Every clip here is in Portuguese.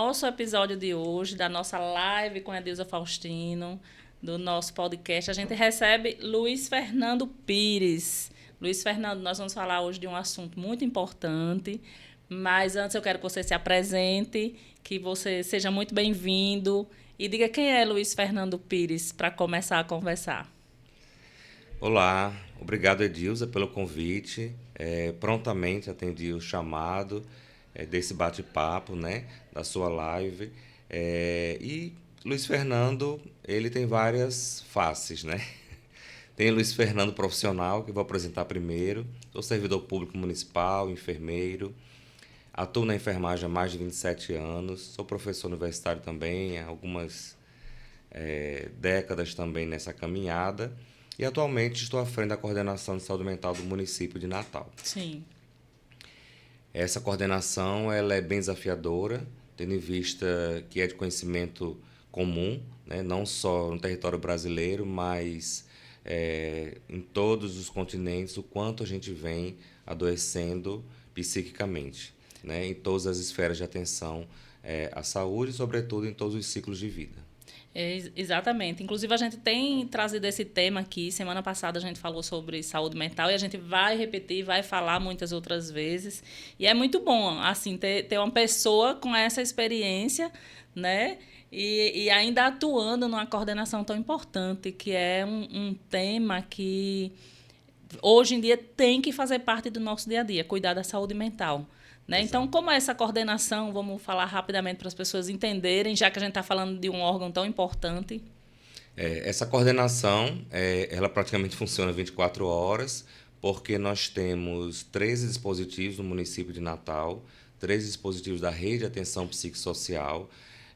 nosso episódio de hoje, da nossa live com a Edilza Faustino, do nosso podcast, a gente recebe Luiz Fernando Pires. Luiz Fernando, nós vamos falar hoje de um assunto muito importante, mas antes eu quero que você se apresente, que você seja muito bem-vindo e diga quem é Luiz Fernando Pires para começar a conversar. Olá, obrigado Edilza pelo convite. Prontamente atendi o chamado desse bate-papo, né, da sua live. E Luiz Fernando, ele tem várias faces, né? Tem Luiz Fernando profissional, que eu vou apresentar primeiro. Sou servidor público municipal, enfermeiro. Atuo na enfermagem há mais de 27 anos. Sou professor universitário também, há algumas décadas também nessa caminhada. E atualmente estou à frente da coordenação de saúde mental do município de Natal. Sim. Essa coordenação ela é bem desafiadora, tendo em vista que é de conhecimento comum, né? Não só no território brasileiro, mas em todos os continentes, o quanto a gente vem adoecendo psiquicamente, né? Em todas as esferas de atenção à saúde, sobretudo em todos os ciclos de vida. Exatamente. Inclusive, a gente tem trazido esse tema aqui. Semana passada a gente falou sobre saúde mental e a gente vai repetir, vai falar muitas outras vezes. E é muito bom, assim, ter uma pessoa com essa experiência, né? E ainda atuando numa coordenação tão importante, que é um tema que hoje em dia tem que fazer parte do nosso dia a dia, cuidar da saúde mental. Né? Então, como é essa coordenação? Vamos falar rapidamente para as pessoas entenderem, já que a gente está falando de um órgão tão importante. Essa coordenação, ela praticamente funciona 24 horas, porque nós temos 13 dispositivos no município de Natal, 13 dispositivos da rede de atenção psicossocial,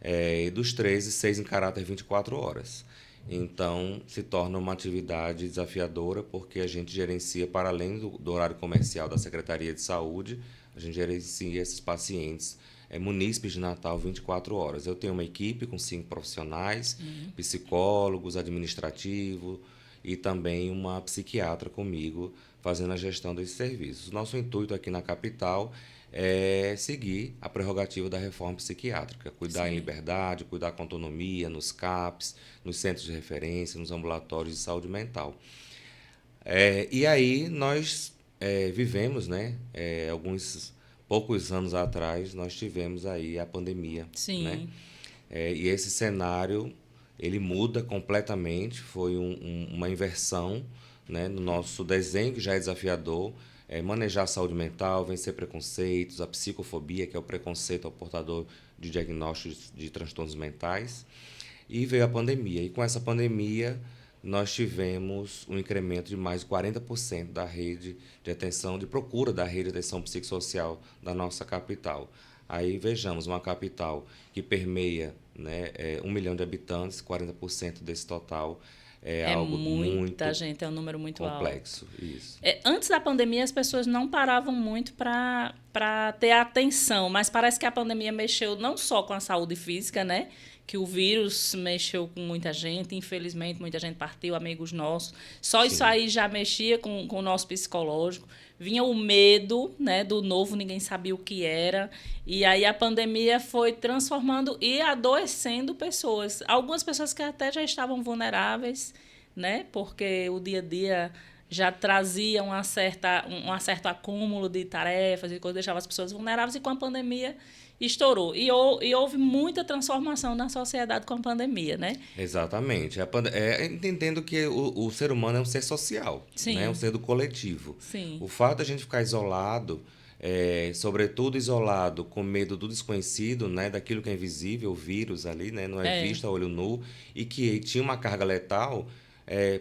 e dos 13, 6 em caráter 24 horas. Então, se torna uma atividade desafiadora, porque a gente gerencia, para além do horário comercial da Secretaria de Saúde, a gente gerencia esses pacientes munícipes de Natal 24 horas. Eu tenho uma equipe com 5 profissionais, psicólogos, administrativo e também uma psiquiatra comigo fazendo a gestão desses serviços. Nosso intuito aqui na capital é seguir a prerrogativa da reforma psiquiátrica, cuidar em liberdade, cuidar com autonomia nos CAPs, nos centros de referência, nos ambulatórios de saúde mental. E aí nós vivemos, né, alguns poucos anos atrás, nós tivemos aí a pandemia. Sim. Né? E esse cenário, ele muda completamente, foi uma inversão, né, no nosso desenho, que já é desafiador, manejar a saúde mental, vencer preconceitos, a psicofobia, que é o preconceito ao portador de diagnósticos de transtornos mentais, e veio a pandemia. E com essa pandemia, nós tivemos um incremento de mais de 40% da rede de atenção, de procura da rede de atenção psicossocial da nossa capital. Aí vejamos, uma capital que permeia, né, 1 milhão de habitantes, 40% desse total é algo muita muito gente, é um número muito complexo. alto. Isso. Antes da pandemia, as pessoas não paravam muito para ter atenção, mas parece que a pandemia mexeu não só com a saúde física, né? Que o vírus mexeu com muita gente, infelizmente muita gente partiu, amigos nossos. Só isso aí já mexia com o nosso psicológico. Vinha o medo, né, do novo, ninguém sabia o que era. E aí a pandemia foi transformando e adoecendo pessoas. Algumas pessoas que até já estavam vulneráveis, né, porque o dia a dia já trazia um certo acúmulo de tarefas e coisas, deixava as pessoas vulneráveis, e com a pandemia estourou. E houve muita transformação na sociedade com a pandemia, né? Exatamente. Entendendo que o ser humano é um ser social, né? Um ser do coletivo. Sim. O fato de a gente ficar isolado, sobretudo isolado com medo do desconhecido, né? Daquilo que é invisível, o vírus ali, né? Não é visto a olho nu, e que tinha uma carga letal,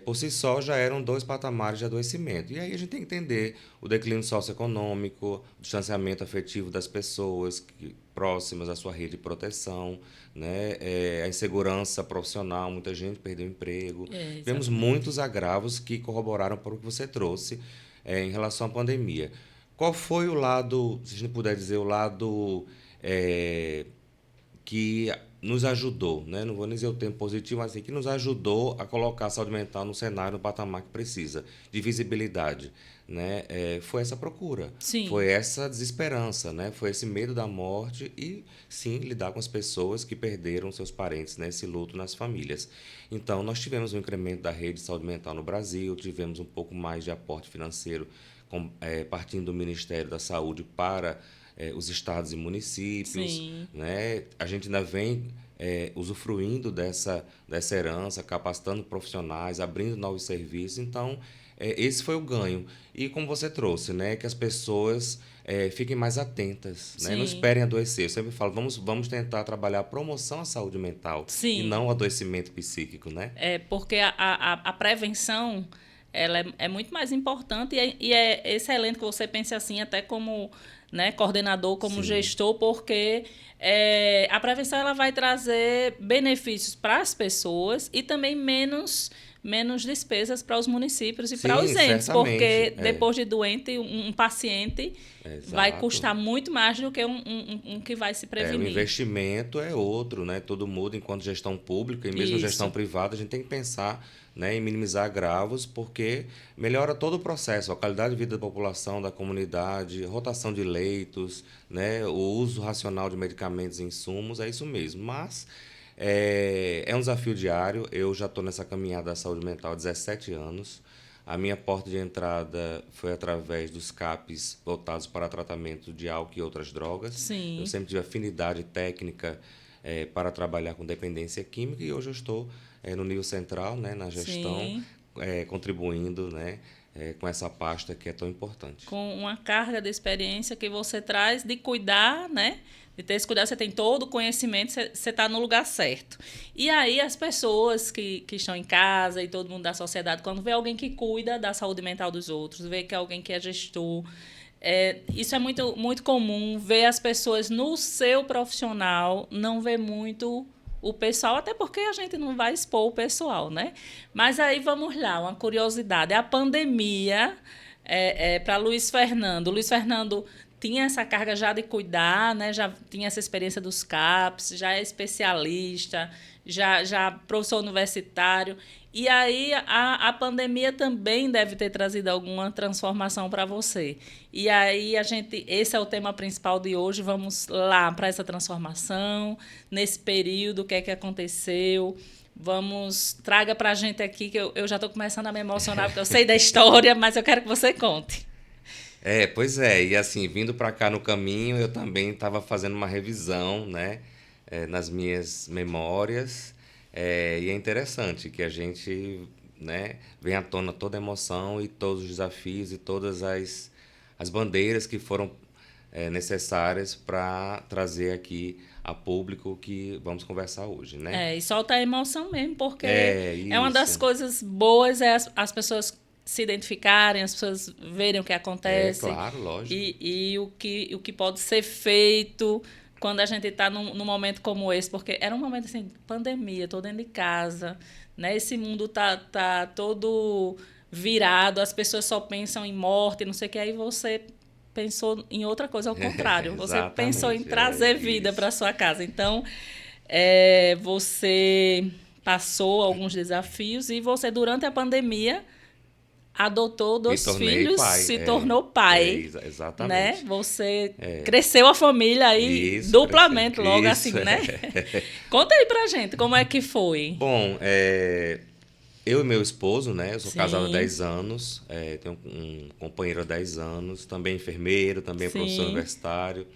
por si só já eram 2 patamares de adoecimento. E aí a gente tem que entender o declínio socioeconômico, o distanciamento afetivo das pessoas próximas à sua rede de proteção, né? A insegurança profissional, muita gente perdeu o emprego. Vemos muitos agravos que corroboraram para o que você trouxe em relação à pandemia. Qual foi o lado, se a gente puder dizer, o lado que nos ajudou, né? Não vou nem dizer o termo positivo, mas assim, que nos ajudou a colocar a saúde mental no cenário, no patamar que precisa, de visibilidade, né? Foi essa procura, Sim. foi essa desesperança, né? Foi esse medo da morte e, sim, lidar com as pessoas que perderam seus parentes, né? Esse luto nas famílias. Então, nós tivemos um incremento da rede de saúde mental no Brasil, tivemos um pouco mais de aporte financeiro partindo do Ministério da Saúde para os estados e municípios, Sim. né? A gente ainda vem usufruindo dessa herança, capacitando profissionais, abrindo novos serviços. Então, esse foi o ganho. E como você trouxe, né? Que as pessoas fiquem mais atentas, né? Não Sim. esperem adoecer. Eu sempre falo, vamos tentar trabalhar a promoção à saúde mental e Sim. não o adoecimento psíquico, né? Porque a prevenção ela é muito mais importante e é excelente que você pense assim, até como, né, coordenador, como Sim. gestor, porque a prevenção ela vai trazer benefícios para as pessoas e também menos despesas para os municípios e para os Sim, entes, certamente. porque depois de doente, um paciente vai Exato. custar muito mais do que um que vai se O prevenir. investimento é outro, né? Todo mundo, enquanto gestão pública e mesmo Isso. gestão privada, a gente tem que pensar, né, em minimizar agravos, porque melhora todo o processo, a qualidade de vida da população, da comunidade, rotação de leitos, né, o uso racional de medicamentos e insumos, é isso mesmo. Mas é um desafio diário. Eu já estou nessa caminhada da saúde mental há 17 anos. A minha porta de entrada foi através dos CAPs voltados para tratamento de álcool e outras drogas. Sim. Eu sempre tive afinidade técnica para trabalhar com dependência química e hoje eu estou no nível central, né, na gestão, contribuindo, né, com essa pasta que é tão importante. Com uma carga de experiência que você traz de cuidar, né? De ter esse cuidado, você tem todo o conhecimento, você está no lugar certo. E aí as pessoas que estão em casa e todo mundo da sociedade, quando vê alguém que cuida da saúde mental dos outros, vê que alguém que é gestor, isso é muito, muito comum, ver as pessoas no seu profissional, não vê muito o pessoal, até porque a gente não vai expor o pessoal, né? Mas aí vamos lá, uma curiosidade. A pandemia, para Luiz Fernando. Luiz Fernando tinha essa carga já de cuidar, né? Já tinha essa experiência dos CAPs, já é especialista, já professor universitário. E aí a pandemia também deve ter trazido alguma transformação para você. E aí esse é o tema principal de hoje. Vamos lá para essa transformação, nesse período, o que é que aconteceu. Traga para a gente aqui, que eu já estou começando a me emocionar, porque eu sei da história, mas eu quero que você conte. Pois é, e assim, vindo para cá no caminho, eu também estava fazendo uma revisão, né, nas minhas memórias, e é interessante que a gente, né, vem à tona toda a emoção e todos os desafios e todas as bandeiras que foram necessárias para trazer aqui a público o que vamos conversar hoje, né? E solta a emoção mesmo, porque Isso. uma das coisas boas as pessoas se identificarem, as pessoas verem o que acontece. Claro, lógico. E o que pode ser feito quando a gente está num momento como esse, porque era um momento assim, de pandemia, tô dentro de casa, né? Esse mundo tá todo virado, as pessoas só pensam em morte, não sei o que, aí você pensou em outra coisa, ao contrário. Você pensou em trazer vida para sua casa. Então, você passou alguns desafios e você, durante a pandemia, adotou 2 filhos, se tornou pai. Exatamente. Né? Você cresceu a família aí duplamente, logo assim, né? Conta aí pra gente, como é que foi? Bom, eu e meu esposo, né? Eu sou casado há 10 anos, tenho um companheiro há 10 anos, também enfermeiro, também professor universitário.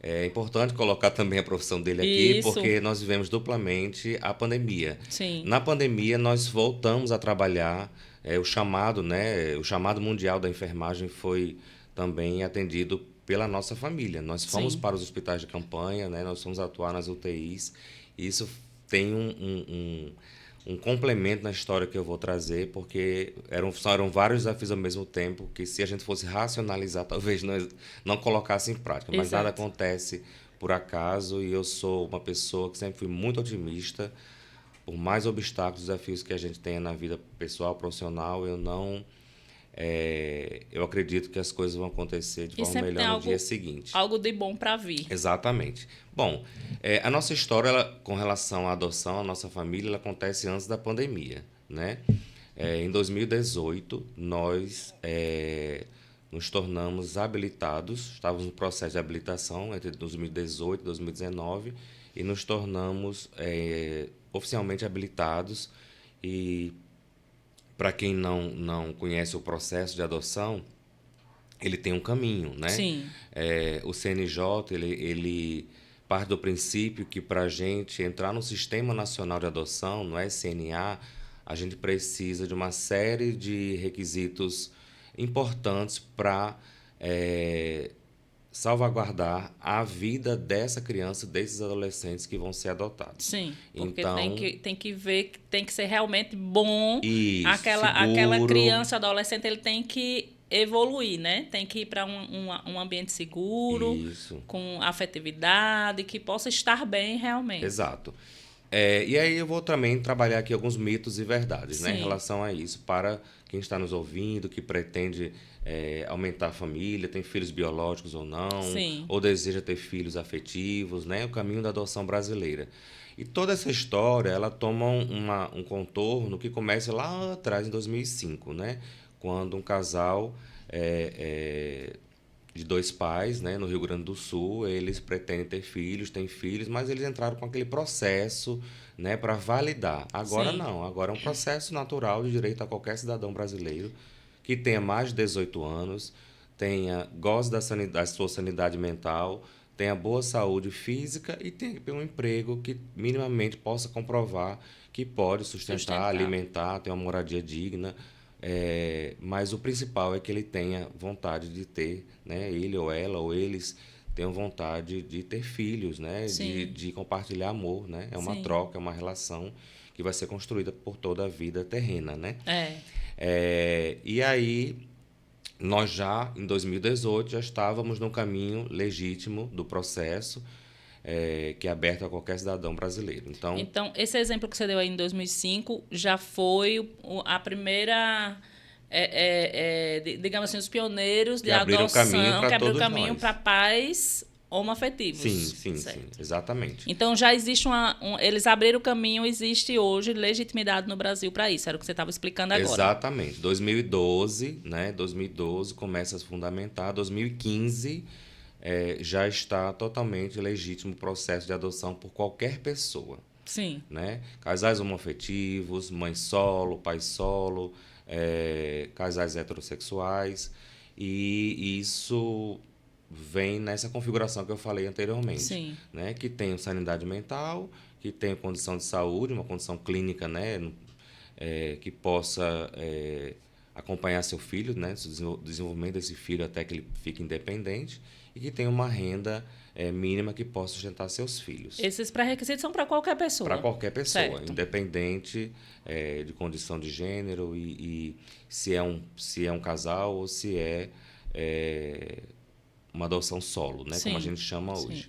É importante colocar também a profissão dele aqui, porque nós vivemos duplamente a pandemia. Sim. Na pandemia, nós voltamos a trabalhar, o chamado, né? O chamado mundial da enfermagem foi também atendido pela nossa família. Nós fomos para os hospitais de campanha, né? Nós fomos atuar nas UTIs. Isso tem um complemento na história que eu vou trazer, porque eram vários desafios ao mesmo tempo, que se a gente fosse racionalizar, talvez não colocasse em prática. Mas nada acontece por acaso, e eu sou uma pessoa que sempre fui muito otimista. Por mais obstáculos, desafios que a gente tenha na vida pessoal, profissional, eu não eu acredito que as coisas vão acontecer de E forma sempre tem melhor no dia seguinte. algo de bom para vir. Exatamente. Bom, a nossa história com relação à adoção, a nossa família, ela acontece antes da pandemia, né? Em 2018, nós nos tornamos habilitados, estávamos no processo de habilitação entre 2018 e 2019 e nos tornamos oficialmente habilitados. E para quem não conhece o processo de adoção, ele tem um caminho, né? Sim. O CNJ, ele parte do princípio que para a gente entrar no Sistema Nacional de Adoção, no SNA, a gente precisa de uma série de requisitos importantes para salvaguardar a vida dessa criança, desses adolescentes que vão ser adotados. Sim, porque então, tem que ver que tem que ser realmente bom. Isso, Aquela criança, adolescente, ele tem que evoluir, né? Tem que ir para um ambiente seguro, isso. com afetividade, que possa estar bem realmente. Exato. E aí eu vou também trabalhar aqui alguns mitos e verdades, né, em Sim. relação a isso, para quem está nos ouvindo, que pretende aumentar a família, tem filhos biológicos ou não, Sim. ou deseja ter filhos afetivos, né, o caminho da adoção brasileira. E toda essa história, ela toma um contorno que começa lá atrás, em 2005, né, quando um casal de dois pais, né, no Rio Grande do Sul, eles pretendem ter filhos, têm filhos, mas eles entraram com aquele processo, né, para validar. Agora Sim. não, agora é um processo natural de direito a qualquer cidadão brasileiro que tenha mais de 18 anos, goze da sua sanidade mental, tenha boa saúde física e tenha um emprego que minimamente possa comprovar que pode sustentar, alimentar, ter uma moradia digna. Mas o principal é que ele tenha vontade de ter, né, ele ou ela ou eles tenham vontade de ter filhos, né, de compartilhar amor, né, é uma Sim. troca, é uma relação que vai ser construída por toda a vida terrena, né. E aí nós já em 2018 já estávamos no caminho legítimo do processo, que é aberto a qualquer cidadão brasileiro. Então, esse exemplo que você deu aí em 2005 já foi a primeira, digamos assim, os pioneiros de adoção, que abriram o caminho para pais homoafetivos. Sim, exatamente. Então, já existe eles abriram o caminho, existe hoje legitimidade no Brasil para isso, era o que você estava explicando agora. Exatamente. 2012, né? 2012 começa a se fundamentar, 2015... já está totalmente legítimo o processo de adoção por qualquer pessoa. Sim. Né? Casais homoafetivos, mãe solo, pai solo, casais heterossexuais. E isso vem nessa configuração que eu falei anteriormente. Sim. Né? Que tem sanidade mental, que tem condição de saúde, uma condição clínica, né? Que possa acompanhar seu filho, né? O desenvolvimento desse filho até que ele fique independente, e que tenha uma renda mínima que possa sustentar seus filhos. Esses pré-requisitos são para qualquer pessoa? Para qualquer pessoa, certo. Independente de condição de gênero e se é um casal ou se é uma adoção solo, né? Sim. Como a gente chama hoje. Sim.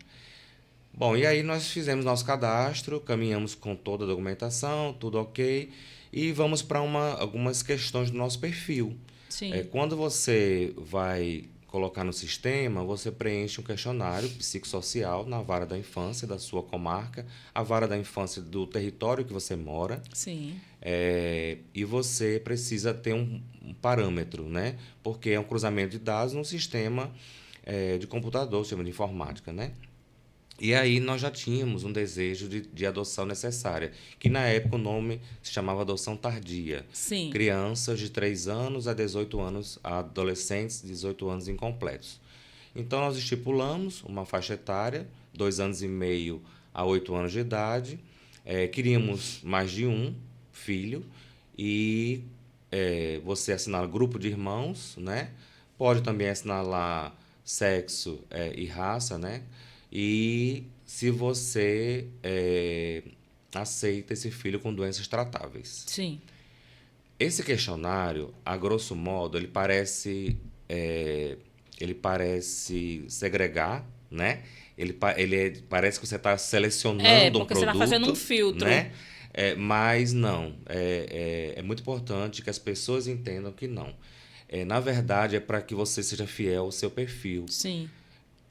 Bom, e aí nós fizemos nosso cadastro, caminhamos com toda a documentação, tudo ok, e vamos para algumas questões do nosso perfil. Sim. Quando você vai colocar no sistema, você preenche um questionário psicossocial na vara da infância da sua comarca, a vara da infância do território que você mora. Sim. E você precisa ter um parâmetro, né? Porque é um cruzamento de dados num sistema de computador, sistema de informática, né? E aí nós já tínhamos um desejo de adoção necessária, que na época o nome se chamava adoção tardia. Sim. Crianças de 3 anos a 18 anos, adolescentes de 18 anos incompletos. Então nós estipulamos uma faixa etária, 2 anos e meio a 8 anos de idade. Queríamos mais de um filho e você assinala grupo de irmãos, né? Pode também assinalar sexo e raça, né? E se você aceita esse filho com doenças tratáveis. Sim. Esse questionário, a grosso modo, ele parece segregar, né? Parece que você está selecionando um produto. Porque você está fazendo um filtro. Né? Mas não. É muito importante que as pessoas entendam que não. na verdade, é para que você seja fiel ao seu perfil. Sim.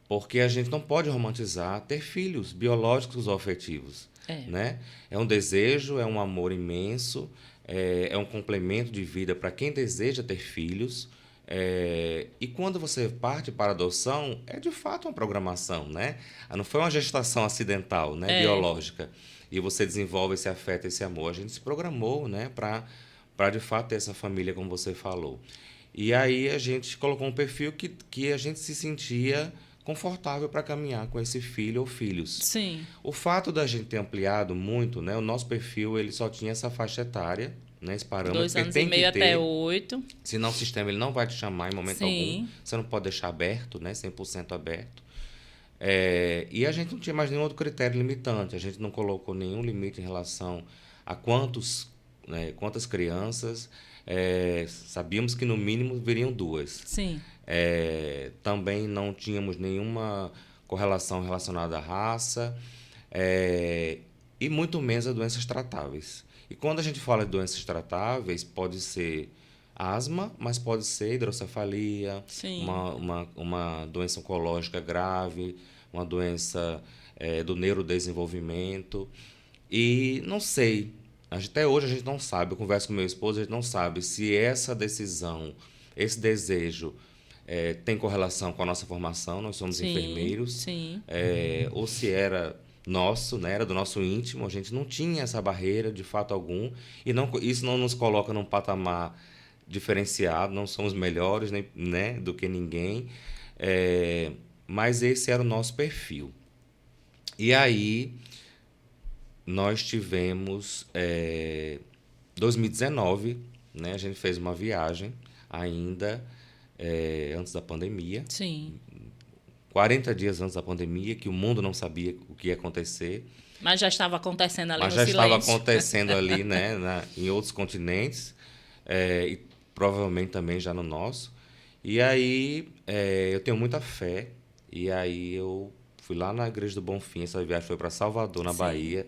Porque a gente não pode romantizar ter filhos biológicos ou afetivos. Né? É um desejo, é um amor imenso, é um complemento de vida para quem deseja ter filhos. E quando você parte para a adoção, é de fato uma programação, né? Não foi uma gestação acidental, né? Biológica. E você desenvolve esse afeto, esse amor. A gente se programou, né? Para de fato ter essa família, como você falou. E aí a gente colocou um perfil que a gente se sentia confortável para caminhar com esse filho ou filhos. Sim. O fato da gente ter ampliado muito, né? O nosso perfil ele só tinha essa faixa etária, né? Esse parâmetro. 2 anos e meio até 8. Senão o sistema ele não vai te chamar em momento Sim. algum. Você não pode deixar aberto, né? 100% aberto. E a gente não tinha mais nenhum outro critério limitante. A gente não colocou nenhum limite em relação a quantas crianças. Sabíamos que no mínimo viriam 2. Sim. Também não tínhamos nenhuma correlação relacionada à raça e muito menos a doenças tratáveis. E quando a gente fala de doenças tratáveis, pode ser asma, mas pode ser hidrocefalia, uma doença oncológica grave, uma doença do neurodesenvolvimento. E não sei, até hoje a gente não sabe, eu converso com meu esposo, a gente não sabe se essa decisão, esse desejo tem correlação com a nossa formação, nós somos enfermeiros, ou se era nosso, né, era do nosso íntimo, a gente não tinha essa barreira de fato algum, e isso não nos coloca num patamar diferenciado, não somos melhores né, do que ninguém, mas esse era o nosso perfil. E aí nós tivemos 2019, né, a gente fez uma viagem ainda antes da pandemia. Sim. 40 dias antes da pandemia, que o mundo não sabia o que ia acontecer. Mas já estava acontecendo ali no silêncio. Mas já estava acontecendo ali, né, em outros continentes, e provavelmente também já no nosso. E aí eu tenho muita fé, e aí eu fui lá na Igreja do Bonfim, essa viagem foi para Salvador, na Bahia,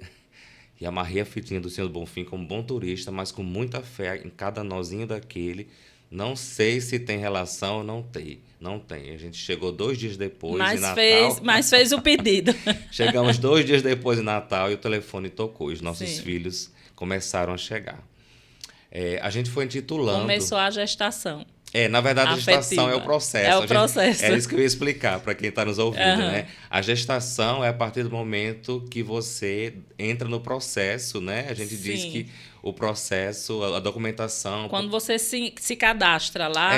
e amarrei a fitinha do Senhor do Bonfim como bom turista, mas com muita fé em cada nozinho daquele. Não sei se tem relação ou não tem. Não tem. A gente chegou 2 dias depois em Natal. Mas fez o pedido. Chegamos 2 dias depois em Natal e o telefone tocou. Os nossos filhos começaram a chegar. A gente foi intitulando... Começou a gestação. Na verdade, a gestação é o processo. É o processo. É isso que eu ia explicar para quem está nos ouvindo, né? A gestação é a partir do momento que você entra no processo, né? A gente diz que o processo, a documentação... Quando você se cadastra lá...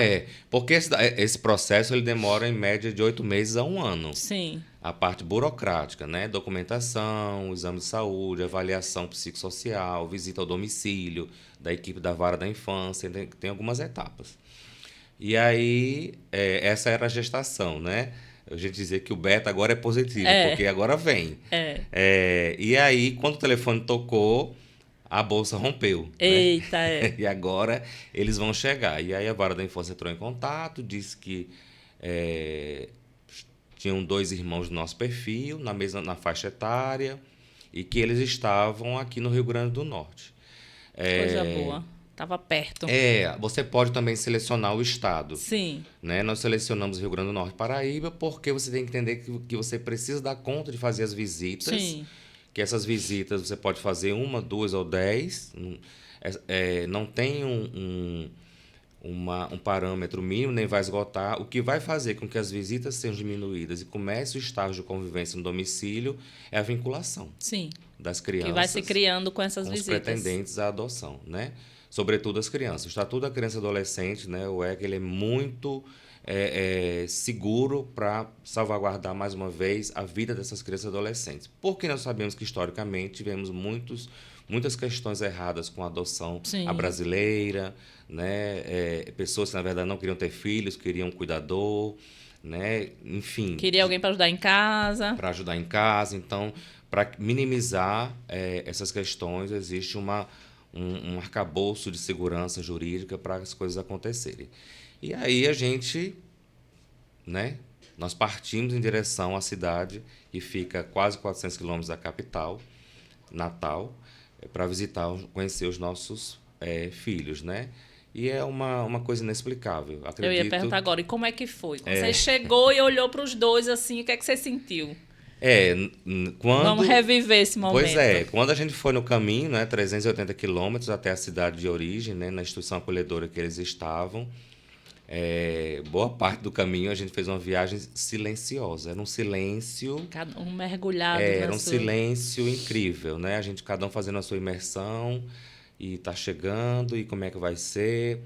Porque esse processo ele demora em média de 8 meses a 1 ano. Sim. A parte burocrática, né? Documentação, exame de saúde, avaliação psicossocial, visita ao domicílio da equipe da vara da infância, tem algumas etapas. E aí, essa era a gestação, né? A gente dizia que o beta agora é positivo, porque agora vem. E aí, quando o telefone tocou, a bolsa rompeu. Eita, né? E agora eles vão chegar. E aí a vara da infância entrou em contato, disse que tinham 2 irmãos do nosso perfil, na faixa etária, e que eles estavam aqui no Rio Grande do Norte. Coisa boa. Estava perto. Você pode também selecionar o estado. Sim. Né? Nós selecionamos Rio Grande do Norte e Paraíba porque você tem que entender que você precisa dar conta de fazer as visitas. Sim. Que essas visitas você pode fazer 1, 2 ou 10. Não tem um parâmetro mínimo, nem vai esgotar. O que vai fazer com que as visitas sejam diminuídas e comece o estágio de convivência no domicílio é a vinculação. Sim. Das crianças. Que vai se criando com essas visitas. Os pretendentes à adoção, né? Sobretudo as crianças. O Estatuto da Criança e Adolescente, né, o ECA, ele é muito seguro para salvaguardar, mais uma vez, a vida dessas crianças e adolescentes. Porque nós sabemos que, historicamente, tivemos muitas questões erradas com a adoção à brasileira, né? Pessoas que, na verdade, não queriam ter filhos, queriam um cuidador, né? Enfim. Queria alguém para ajudar em casa. Para ajudar em casa. Então, para minimizar essas questões, existe um arcabouço de segurança jurídica para as coisas acontecerem. E aí a gente, né, nós partimos em direção à cidade, que fica quase 400 quilômetros da capital, Natal, para visitar, conhecer os nossos filhos, né? E é uma coisa inexplicável. Eu ia perguntar agora, e como é que foi? Quando você chegou e olhou para os dois assim, o que é que você sentiu? Vamos reviver esse momento. Pois é, quando a gente foi no caminho, né, 380 quilômetros até a cidade de origem, né, na instituição acolhedora que eles estavam, boa parte do caminho a gente fez uma viagem silenciosa. Era um silêncio... Cada um mergulhado Era um silêncio incrível, né? Cada um fazendo a sua imersão, e tá chegando, e como é que vai ser.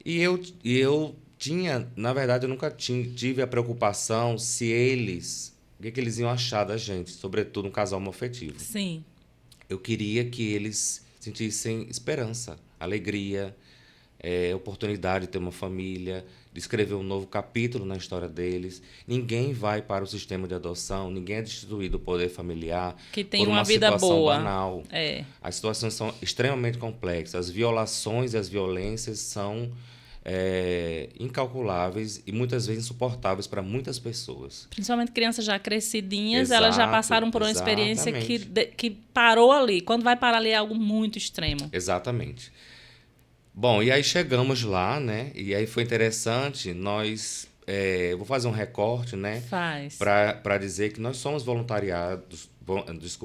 E eu tinha... Na verdade, eu nunca tive a preocupação se eles... O que eles iam achar da gente, sobretudo um casal homoafetivo. Sim. Eu queria que eles sentissem esperança, alegria, oportunidade de ter uma família, de escrever um novo capítulo na história deles. Ninguém vai para o sistema de adoção, ninguém é destituído do poder familiar que tem por uma vida situação boa. banal. As situações são extremamente complexas. As violações e as violências são incalculáveis e muitas vezes insuportáveis para muitas pessoas. Principalmente crianças já crescidinhas, elas já passaram por uma experiência que parou ali. Quando vai parar ali é algo muito extremo. Exatamente. Bom, e aí chegamos lá, né? E aí foi interessante, nós... vou fazer um recorte, né? Faz. Para dizer que nós somos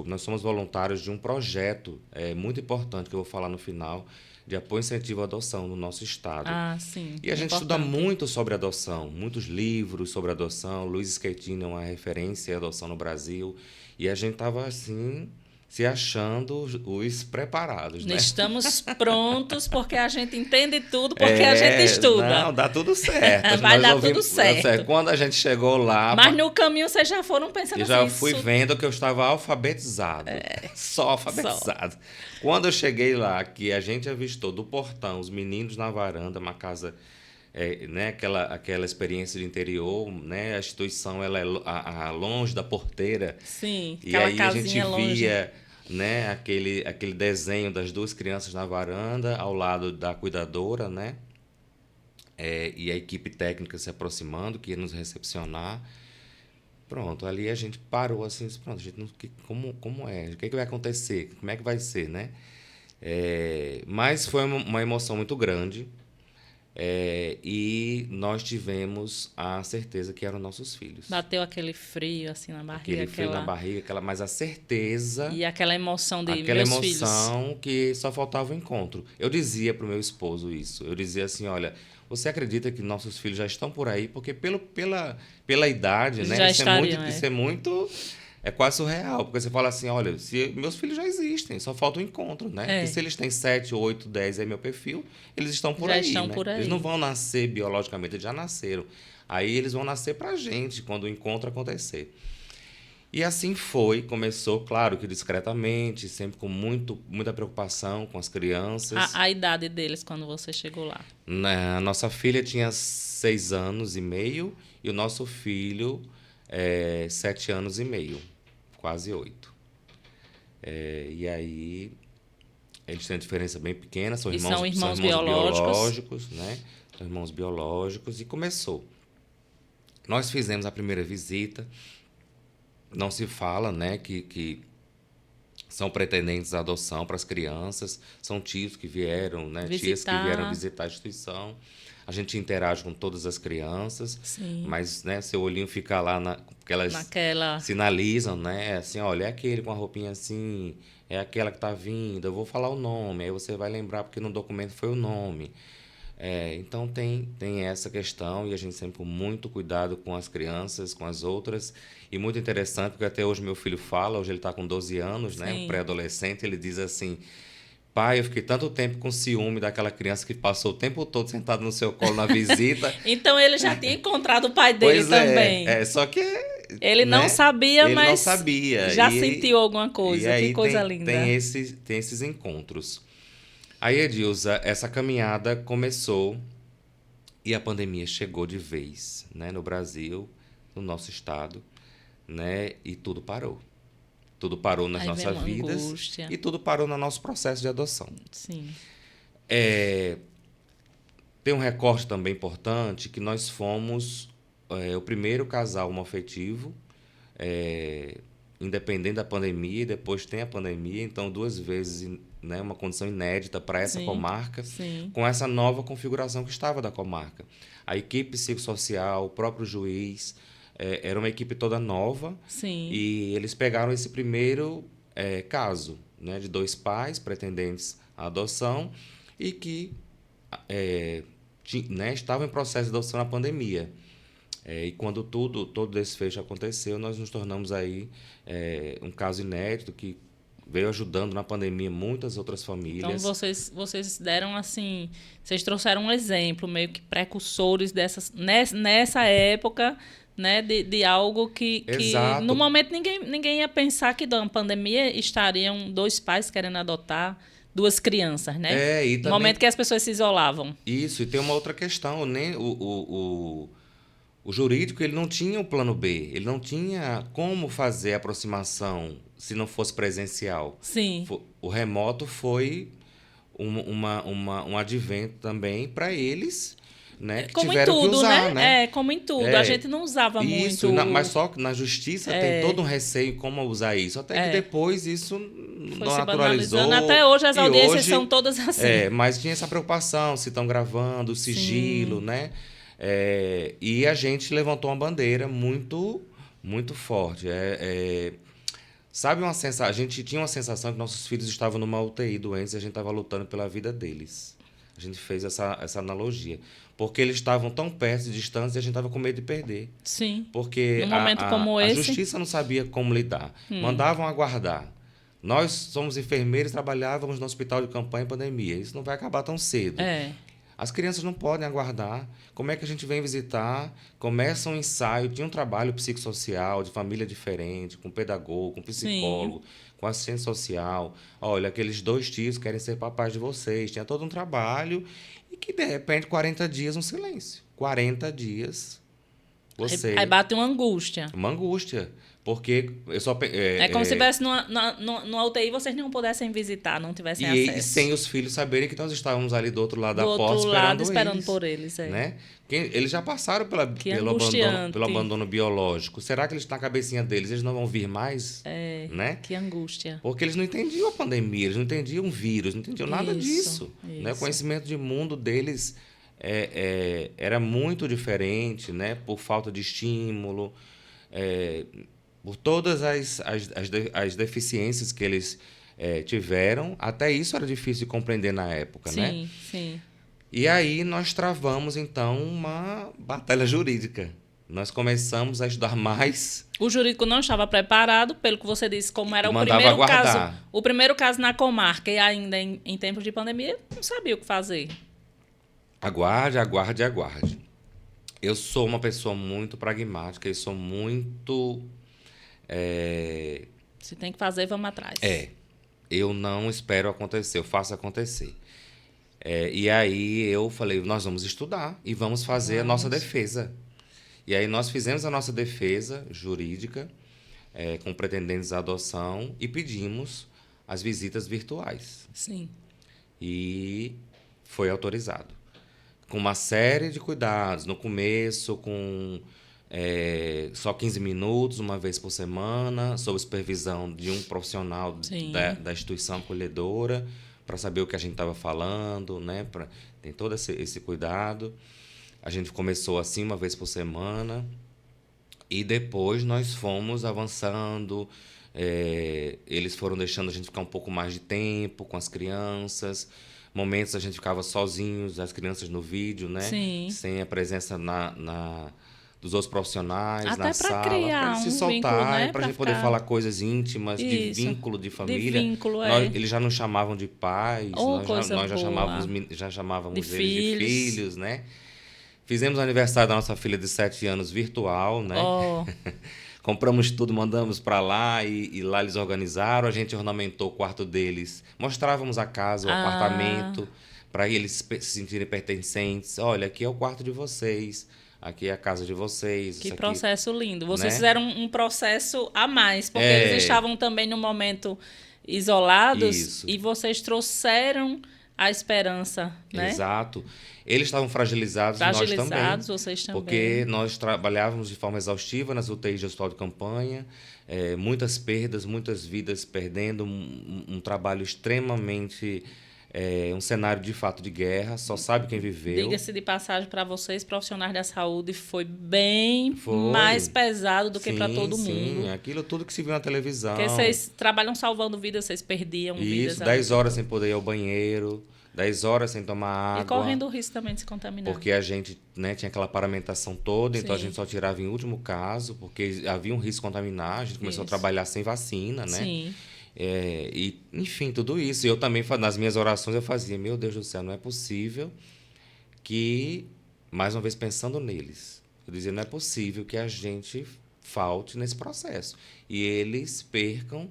nós somos voluntários de um projeto muito importante, que eu vou falar no final, de apoio e incentivo à adoção no nosso estado. Ah, sim. E a gente estuda muito sobre adoção, muitos livros sobre adoção. Luiz Schettino é uma referência em adoção no Brasil. E a gente estava, assim, se achando os preparados, né? Estamos prontos porque a gente entende tudo, porque a gente estuda. Não, dá tudo certo. Vai dar tudo certo. Quando a gente chegou lá... Mas no caminho vocês já foram pensando assim... Eu já fui vendo que eu estava alfabetizado. Só alfabetizado. Quando eu cheguei lá, que a gente avistou do portão, os meninos na varanda, uma casa... né, aquela experiência de interior, né, a instituição ela é longe da porteira. Sim, e aí a gente via... né, aquele desenho das duas crianças na varanda ao lado da cuidadora, né, e a equipe técnica se aproximando, que ia nos recepcionar. Pronto, ali a gente parou assim, pronto, a gente como é, o que vai acontecer, como é que vai ser, né? Mas foi uma emoção muito grande. E nós tivemos a certeza que eram nossos filhos. Bateu aquele frio assim na barriga. Aquele frio na barriga, mas a certeza... E aquela emoção de aquela meus filhos. Aquela emoção que só faltava o encontro. Eu dizia para o meu esposo isso. Eu dizia assim, olha, você acredita que nossos filhos já estão por aí? Porque pela idade, né? Isso é muito... É quase surreal, porque você fala assim, olha, meus filhos já existem, só falta o encontro, né? Porque se eles têm 7, 8, 10, é meu perfil, eles estão por aí, né? Eles não vão nascer biologicamente, eles já nasceram. Aí eles vão nascer pra gente, quando o encontro acontecer. E assim começou, claro que discretamente, sempre com muita preocupação com as crianças. A idade deles, quando você chegou lá? A nossa filha tinha 6 anos e meio e o nosso filho 7 anos e meio. Quase 8. E aí, eles têm uma diferença bem pequena, são irmãos biológicos, né? São irmãos biológicos, e começou. Nós fizemos a primeira visita, não se fala, né, que são pretendentes à adoção para as crianças, são tios que vieram, né, tias que vieram visitar a instituição. A gente interage com todas as crianças, sim, mas, né, seu olhinho fica lá, porque elas sinalizam, né? Assim, olha, é aquele com a roupinha assim, é aquela que está vindo, eu vou falar o nome, aí você vai lembrar porque no documento foi o nome. Então tem essa questão, e a gente sempre com muito cuidado com as crianças, com as outras. E muito interessante, porque até hoje meu filho fala, hoje ele está com 12 anos, né, um pré-adolescente, ele diz assim... Pai, eu fiquei tanto tempo com ciúme daquela criança que passou o tempo todo sentado no seu colo na visita. Então ele já tinha encontrado o pai dele também. Só que... Ele não sabia, ele mas não sabia. Já sentiu alguma coisa. E aí que coisa linda. Tem esses encontros. Aí, Edilza, essa caminhada começou e a pandemia chegou de vez, né, no Brasil, no nosso estado, né, e tudo parou. Tudo parou nas nossas vidas angústia. E tudo parou no nosso processo de adoção. Sim. Tem um recorte também importante que nós fomos o primeiro casal homoafetivo independente da pandemia, e depois tem a pandemia, então 2 vezes, né, uma condição inédita para essa Sim, comarca, sim. com essa nova configuração que estava da comarca. A equipe psicossocial, o próprio juiz, era uma equipe toda nova, Sim. e eles pegaram esse primeiro caso, né, de 2 pais pretendentes à adoção e que né, estavam em processo de adoção na pandemia. E quando todo desfecho aconteceu, nós nos tornamos aí um caso inédito que veio ajudando na pandemia muitas outras famílias. Então, vocês deram assim... Vocês trouxeram um exemplo, meio que precursores nessa época, né, de algo que Exato. no momento ninguém ia pensar que na pandemia estariam 2 pais querendo adotar 2 crianças, né? E No também, momento que as pessoas se isolavam. isso, e tem uma outra questão, né? O jurídico, ele não tinha o plano B, ele não tinha como fazer a aproximação se não fosse presencial. Sim. O remoto foi um advento também para eles, né, que Como em tiveram tudo, que usar, né? Como em tudo. A gente não usava Isso, muito. mas só que na justiça tem todo um receio como usar isso. Até que depois isso Foi não se naturalizou. banalizando. Até hoje as E audiências hoje, são todas assim. mas tinha essa preocupação, se estão gravando, o sigilo, né? E a gente levantou uma bandeira muito, muito forte. Sabe uma sensação? A gente tinha uma sensação que nossos filhos estavam numa UTI doentes e a gente estava lutando pela vida deles. A gente fez essa analogia. Porque eles estavam tão perto, distantes, e a gente estava com medo de perder. Sim. Porque Num momento como a esse. justiça não sabia como lidar. Mandavam aguardar. Nós somos enfermeiros, trabalhávamos no hospital de campanha em pandemia. Isso não vai acabar tão cedo. As crianças não podem aguardar. Como é que a gente vem visitar? Começa um ensaio, tinha um trabalho psicossocial, de família diferente, com pedagogo, com psicólogo, com assistente social. Olha, aqueles 2 tios querem ser papais de vocês. Tinha todo um trabalho e que, de repente, 40 dias um silêncio. 40 dias. Aí bate uma angústia. Uma angústia. Porque eu só... É como se estivesse numa UTI e vocês não pudessem visitar, não tivessem acesso. E sem os filhos saberem que nós estávamos ali do outro lado da porta esperando por eles. Né? Eles já passaram pelo abandono biológico. Será que eles estão na cabecinha deles? Eles não vão vir mais? Né? Que angústia. Porque eles não entendiam a pandemia, eles não entendiam o vírus, não entendiam nada disso. Né? O conhecimento de mundo deles era muito diferente, né? Por falta de estímulo, por todas as deficiências que eles tiveram. Até isso era difícil de compreender na época, né? Sim. E aí nós travamos, então, uma batalha jurídica. Nós começamos a estudar mais. O jurídico não estava preparado, pelo que você disse, como era o primeiro caso na comarca e ainda em tempos de pandemia, não sabia o que fazer. Aguarde. Eu sou uma pessoa muito pragmática e sou muito... Se tem que fazer, vamos atrás. Eu não espero acontecer, eu faço acontecer. E aí eu falei, nós vamos estudar e vamos fazer a nossa defesa. E aí nós fizemos a nossa defesa jurídica com pretendentes à adoção e pedimos as visitas virtuais. Sim. E foi autorizado. Com uma série de cuidados. No começo, com só 15 minutos, uma vez por semana, sob supervisão de um profissional da instituição acolhedora, para saber o que a gente estava falando, né? Tem todo esse cuidado. A gente começou assim, uma vez por semana, e depois nós fomos avançando. Eles foram deixando a gente ficar um pouco mais de tempo com as crianças. Momentos a gente ficava sozinhos, as crianças no vídeo, né? Sim. Sem a presença dos outros profissionais até na sala, para se soltar, vínculo, né? para a gente poder falar coisas íntimas, de vínculo de família. Eles já nos chamavam de pais, nós já chamávamos eles de filhos, né? Fizemos o aniversário da nossa filha de 7 anos virtual, né? Compramos tudo, mandamos para lá e lá eles organizaram. A gente ornamentou o quarto deles, mostrávamos a casa, o apartamento, para eles se sentirem pertencentes. Olha, aqui é o quarto de vocês. Aqui é a casa de vocês. Que processo lindo. Vocês né? fizeram um processo a mais, porque eles estavam também num momento isolados. Isso. E vocês trouxeram a esperança, né? Exato. Eles estavam fragilizados e nós também. Fragilizados, vocês também. Porque nós trabalhávamos de forma exaustiva nas UTIs de hospital de campanha, muitas perdas, muitas vidas perdendo, um trabalho extremamente... um cenário de fato de guerra, só sabe quem viveu. Diga-se de passagem para vocês, profissionais da saúde, foi bem mais pesado do que para todo mundo. Sim, aquilo tudo que se viu na televisão. Porque vocês trabalham salvando vidas, vocês perdiam vidas. Isso, 10 horas sem poder ir ao banheiro, 10 horas sem tomar água. E correndo o risco também de se contaminar. Porque a gente, né, tinha aquela paramentação toda, então a Sim. gente só tirava em último caso, porque havia um risco de contaminar, a gente começou a trabalhar sem vacina, né? Sim. E, enfim, tudo isso. E eu também, nas minhas orações, eu fazia, meu Deus do céu, não é possível que, mais uma vez pensando neles, eu dizia, não é possível que a gente falte nesse processo. E eles percam,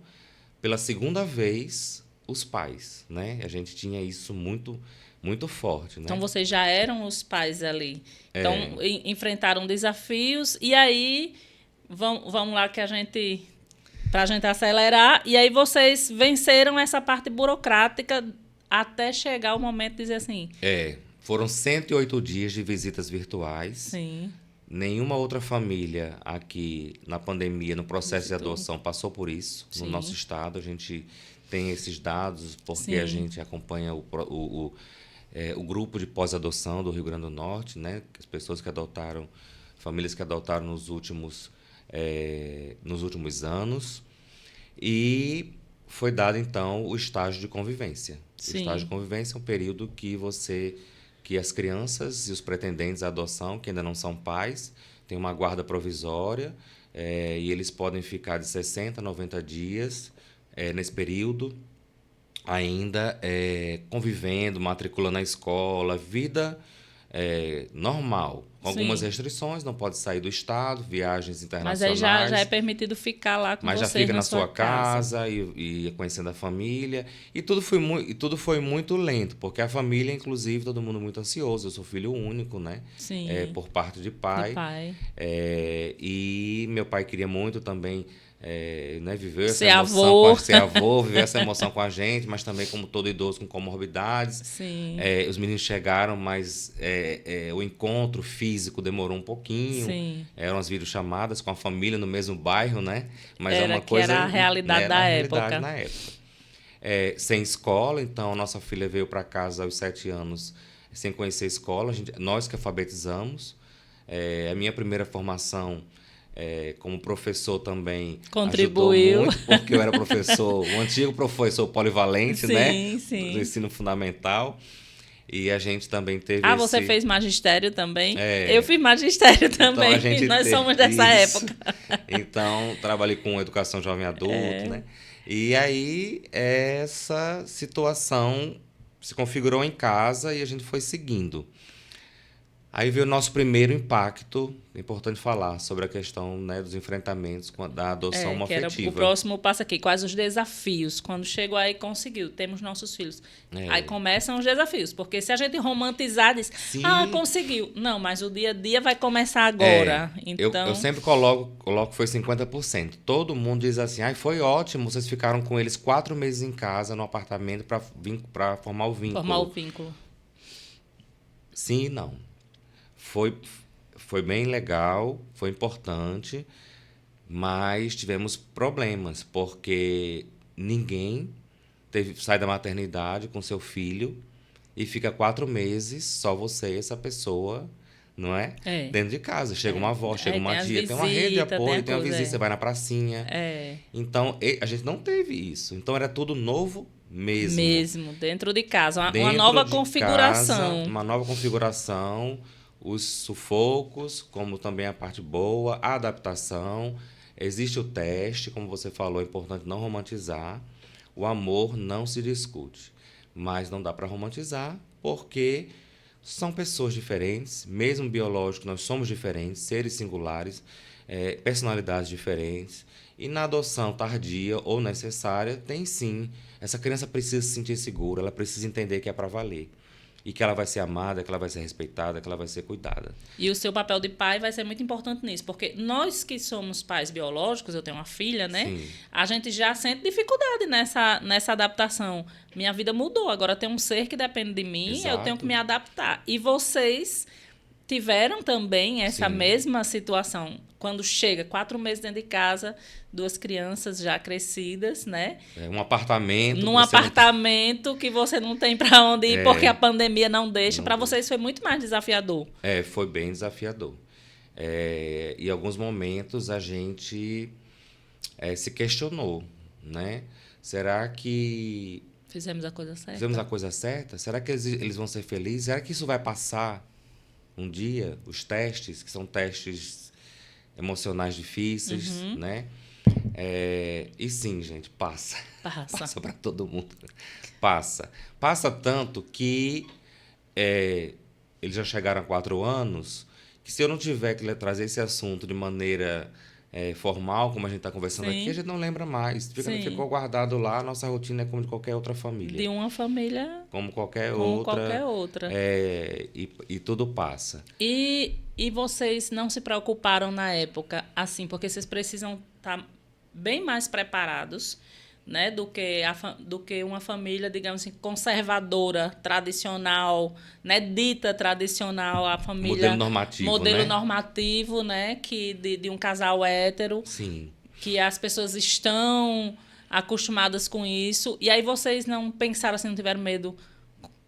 pela segunda vez, os pais, né? A gente tinha isso muito, muito forte, né? Então, vocês já eram os pais ali. Então, enfrentaram desafios. E aí, vamos lá que a gente... Para a gente acelerar. E aí vocês venceram essa parte burocrática até chegar o momento de dizer assim... Foram 108 dias de visitas virtuais. Sim. Nenhuma outra família aqui na pandemia, no processo de adoção, passou por isso. Sim. No nosso estado, a gente tem esses dados porque Sim. a gente acompanha o grupo de pós-adoção do Rio Grande do Norte, né? As pessoas que adotaram, famílias que adotaram nos últimos anos, e foi dado, então, o estágio de convivência. Sim. O estágio de convivência é um período que as crianças e os pretendentes à adoção, que ainda não são pais, têm uma guarda provisória, e eles podem ficar de 60 a 90 dias nesse período, ainda convivendo, matriculando na escola, vida normal. Com algumas Sim. restrições, não pode sair do estado, viagens internacionais. Mas aí já é permitido ficar lá com mas vocês já fica na sua sua casa e conhecendo a família. E tudo foi muito lento, porque a família, inclusive, todo mundo muito ansioso. Eu sou filho único, né? Sim. Por parte de pai. Do pai. E meu pai queria muito também né, viver essa Ser emoção, avô. ser avô, viver essa emoção com a gente, mas também como todo idoso com comorbidades. Sim. Os meninos chegaram, mas o encontro físico demorou um pouquinho. Sim. Eram as videochamadas com a família no mesmo bairro, né? Mas Era uma coisa, a realidade da época. Na época. Sem escola, então nossa filha veio para casa aos 7 anos sem conhecer a escola. Nós que alfabetizamos. A minha primeira formação como professor também contribuiu ajudou muito, porque eu era professor, o antigo professor polivalente, sim, né? Sim. Do ensino fundamental. E a gente também teve você fez magistério também? Eu fiz magistério também. Então, nós somos dessa época. Então, trabalhei com educação jovem adulto, né? E aí, essa situação se configurou em casa e a gente foi seguindo. Aí veio o nosso primeiro impacto, é importante falar, sobre a questão, né, dos enfrentamentos da adoção homoafetiva. O próximo passo aqui, quais os desafios? Quando chegou aí, conseguiu, temos nossos filhos. Aí começam os desafios, porque se a gente romantizar, diz, conseguiu. Não, mas o dia a dia vai começar agora. Então... Eu sempre coloco que foi 50%. Todo mundo diz assim, foi ótimo, vocês ficaram com eles 4 meses em casa, no apartamento, para formar o vínculo. Formar o vínculo. Sim e não. Foi bem legal, foi importante, mas tivemos problemas, porque ninguém sai da maternidade com seu filho e fica 4 meses, só você e essa pessoa, não é? Dentro de casa. Chega uma avó, chega uma tia, tem uma rede de apoio, tem uma visita, você vai na pracinha. Então, a gente não teve isso. Então, era tudo novo mesmo. Dentro de casa. Uma nova configuração. Uma nova configuração. Os sufocos, como também a parte boa, a adaptação. Existe o teste, como você falou, é importante não romantizar. O amor não se discute, mas não dá para romantizar, porque são pessoas diferentes, mesmo biológico, nós somos diferentes, seres singulares, personalidades diferentes. E na adoção tardia ou necessária, tem sim. Essa criança precisa se sentir segura, ela precisa entender que é para valer. e que ela vai ser amada, que ela vai ser respeitada, que ela vai ser cuidada. E o seu papel de pai vai ser muito importante nisso, porque nós que somos pais biológicos, eu tenho uma filha, né? Sim. A gente já sente dificuldade nessa adaptação. Minha vida mudou, agora tem um ser que depende de mim, eu tenho que Exato. me adaptar. E vocês tiveram também essa Sim. mesma situação. Quando chega 4 meses dentro de casa, 2 crianças já crescidas, né? Um apartamento. Num que você não- apartamento que você não tem para onde ir, porque a pandemia não deixa. Para vocês foi muito mais desafiador. Foi bem desafiador. Em alguns momentos a gente se questionou, né? Será que Fizemos a coisa certa. fizemos a coisa certa? Será que eles vão ser felizes? Será que isso vai passar um dia? Os testes, que são testes emocionais difíceis, né? E sim, gente, passa. Passa. Passa para todo mundo. Passa. Passa tanto que eles já chegaram a 4 anos, que se eu não tiver que trazer esse assunto de maneira formal, como a gente está conversando Sim. aqui, a gente não lembra mais. Sim. Ficou guardado lá, a nossa rotina é como de qualquer outra família. De uma família Como qualquer como outra. qualquer outra. E tudo passa. E vocês não se preocuparam na época, assim, porque vocês precisam estar bem mais preparados, né, do que uma família, digamos assim, conservadora, tradicional, né, dita tradicional, a família... Modelo normativo, Modelo né? normativo, né, que de um casal hétero, Sim. que as pessoas estão acostumadas com isso. E aí vocês não pensaram assim, não tiveram medo...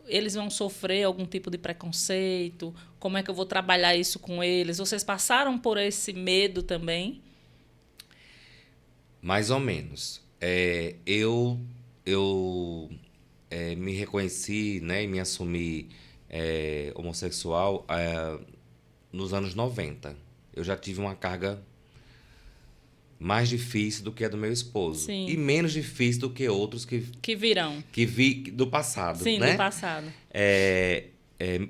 Eles vão sofrer algum tipo de preconceito? Como é que eu vou trabalhar isso com eles? Vocês passaram por esse medo também? Mais ou menos. Eu me reconheci, né, e me assumi homossexual nos anos 90. Eu já tive uma carga mais difícil do que a do meu esposo. Sim. E menos difícil do que outros Que virão. que vi do passado, Sim, né? do passado.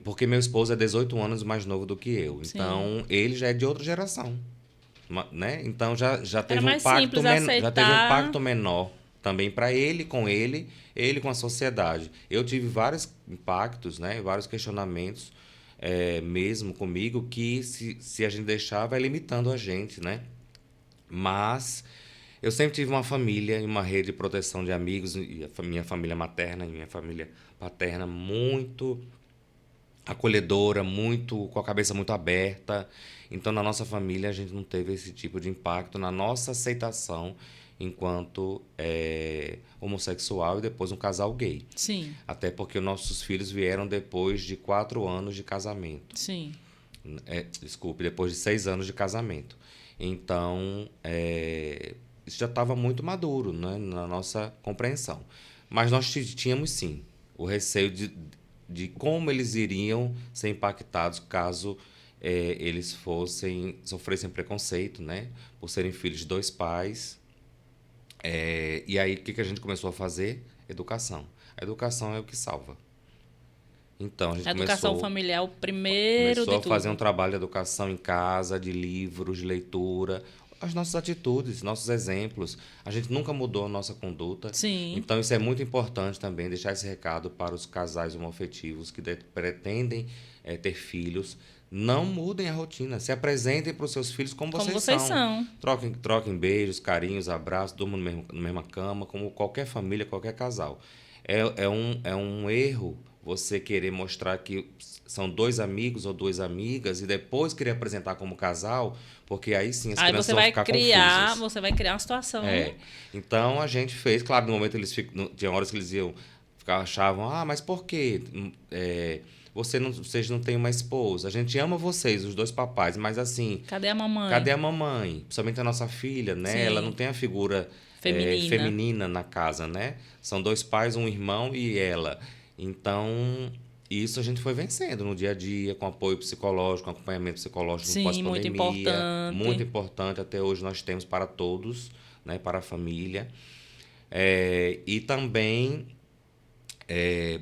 Porque meu esposo é 18 anos mais novo do que eu. Sim. Então, ele já é de outra geração. Né? Então, já teve mais simples já aceitar. teve um impacto menor também para ele com a sociedade. Eu tive vários impactos, né? Vários questionamentos mesmo comigo que se a gente deixar vai limitando a gente, né? Mas eu sempre tive uma família e uma rede de proteção de amigos, e minha família materna e minha família paterna muito acolhedora, com a cabeça muito aberta. Então, na nossa família, a gente não teve esse tipo de impacto na nossa aceitação enquanto homossexual e depois um casal gay. Sim, Até porque os nossos filhos vieram depois de 4 anos de casamento. sim. Depois de 6 anos de casamento. Então, isso já estava muito maduro, né, na nossa compreensão. Mas nós tínhamos, sim, o receio de como eles iriam ser impactados caso eles sofressem preconceito, né, por serem filhos de 2 pais. E aí, o que a gente começou a fazer? Educação. A educação é o que salva. Então, a gente A educação familiar é o primeiro de começou a tudo. fazer um trabalho de educação em casa, de livros, de leitura, as nossas atitudes, nossos exemplos. A gente nunca mudou a nossa conduta. Sim. Então, isso é muito importante também, deixar esse recado para os casais homoafetivos que pretendem ter filhos. Não mudem a rotina, se apresentem para os seus filhos como vocês são. Troquem beijos, carinhos, abraços, durmam na mesma cama, como qualquer família, qualquer casal. É um erro você querer mostrar que são 2 amigos ou 2 amigas e depois querer apresentar como casal, porque aí sim as crianças vão ficar confusas. Você vai criar uma situação. Então a gente fez, claro, no momento tinha horas que eles achavam, mas por quê? Vocês não têm uma esposa. A gente ama vocês, os 2 papais, mas assim... Cadê a mamãe? Cadê a mamãe? Principalmente a nossa filha, né? Sim. Ela não tem a figura feminina na casa, né? São 2 pais, um irmão e ela. Então, isso a gente foi vencendo no dia a dia, com apoio psicológico, com acompanhamento psicológico no pós-pandemia. Muito importante. Muito importante. Até hoje nós temos para todos, né? Para a família. E também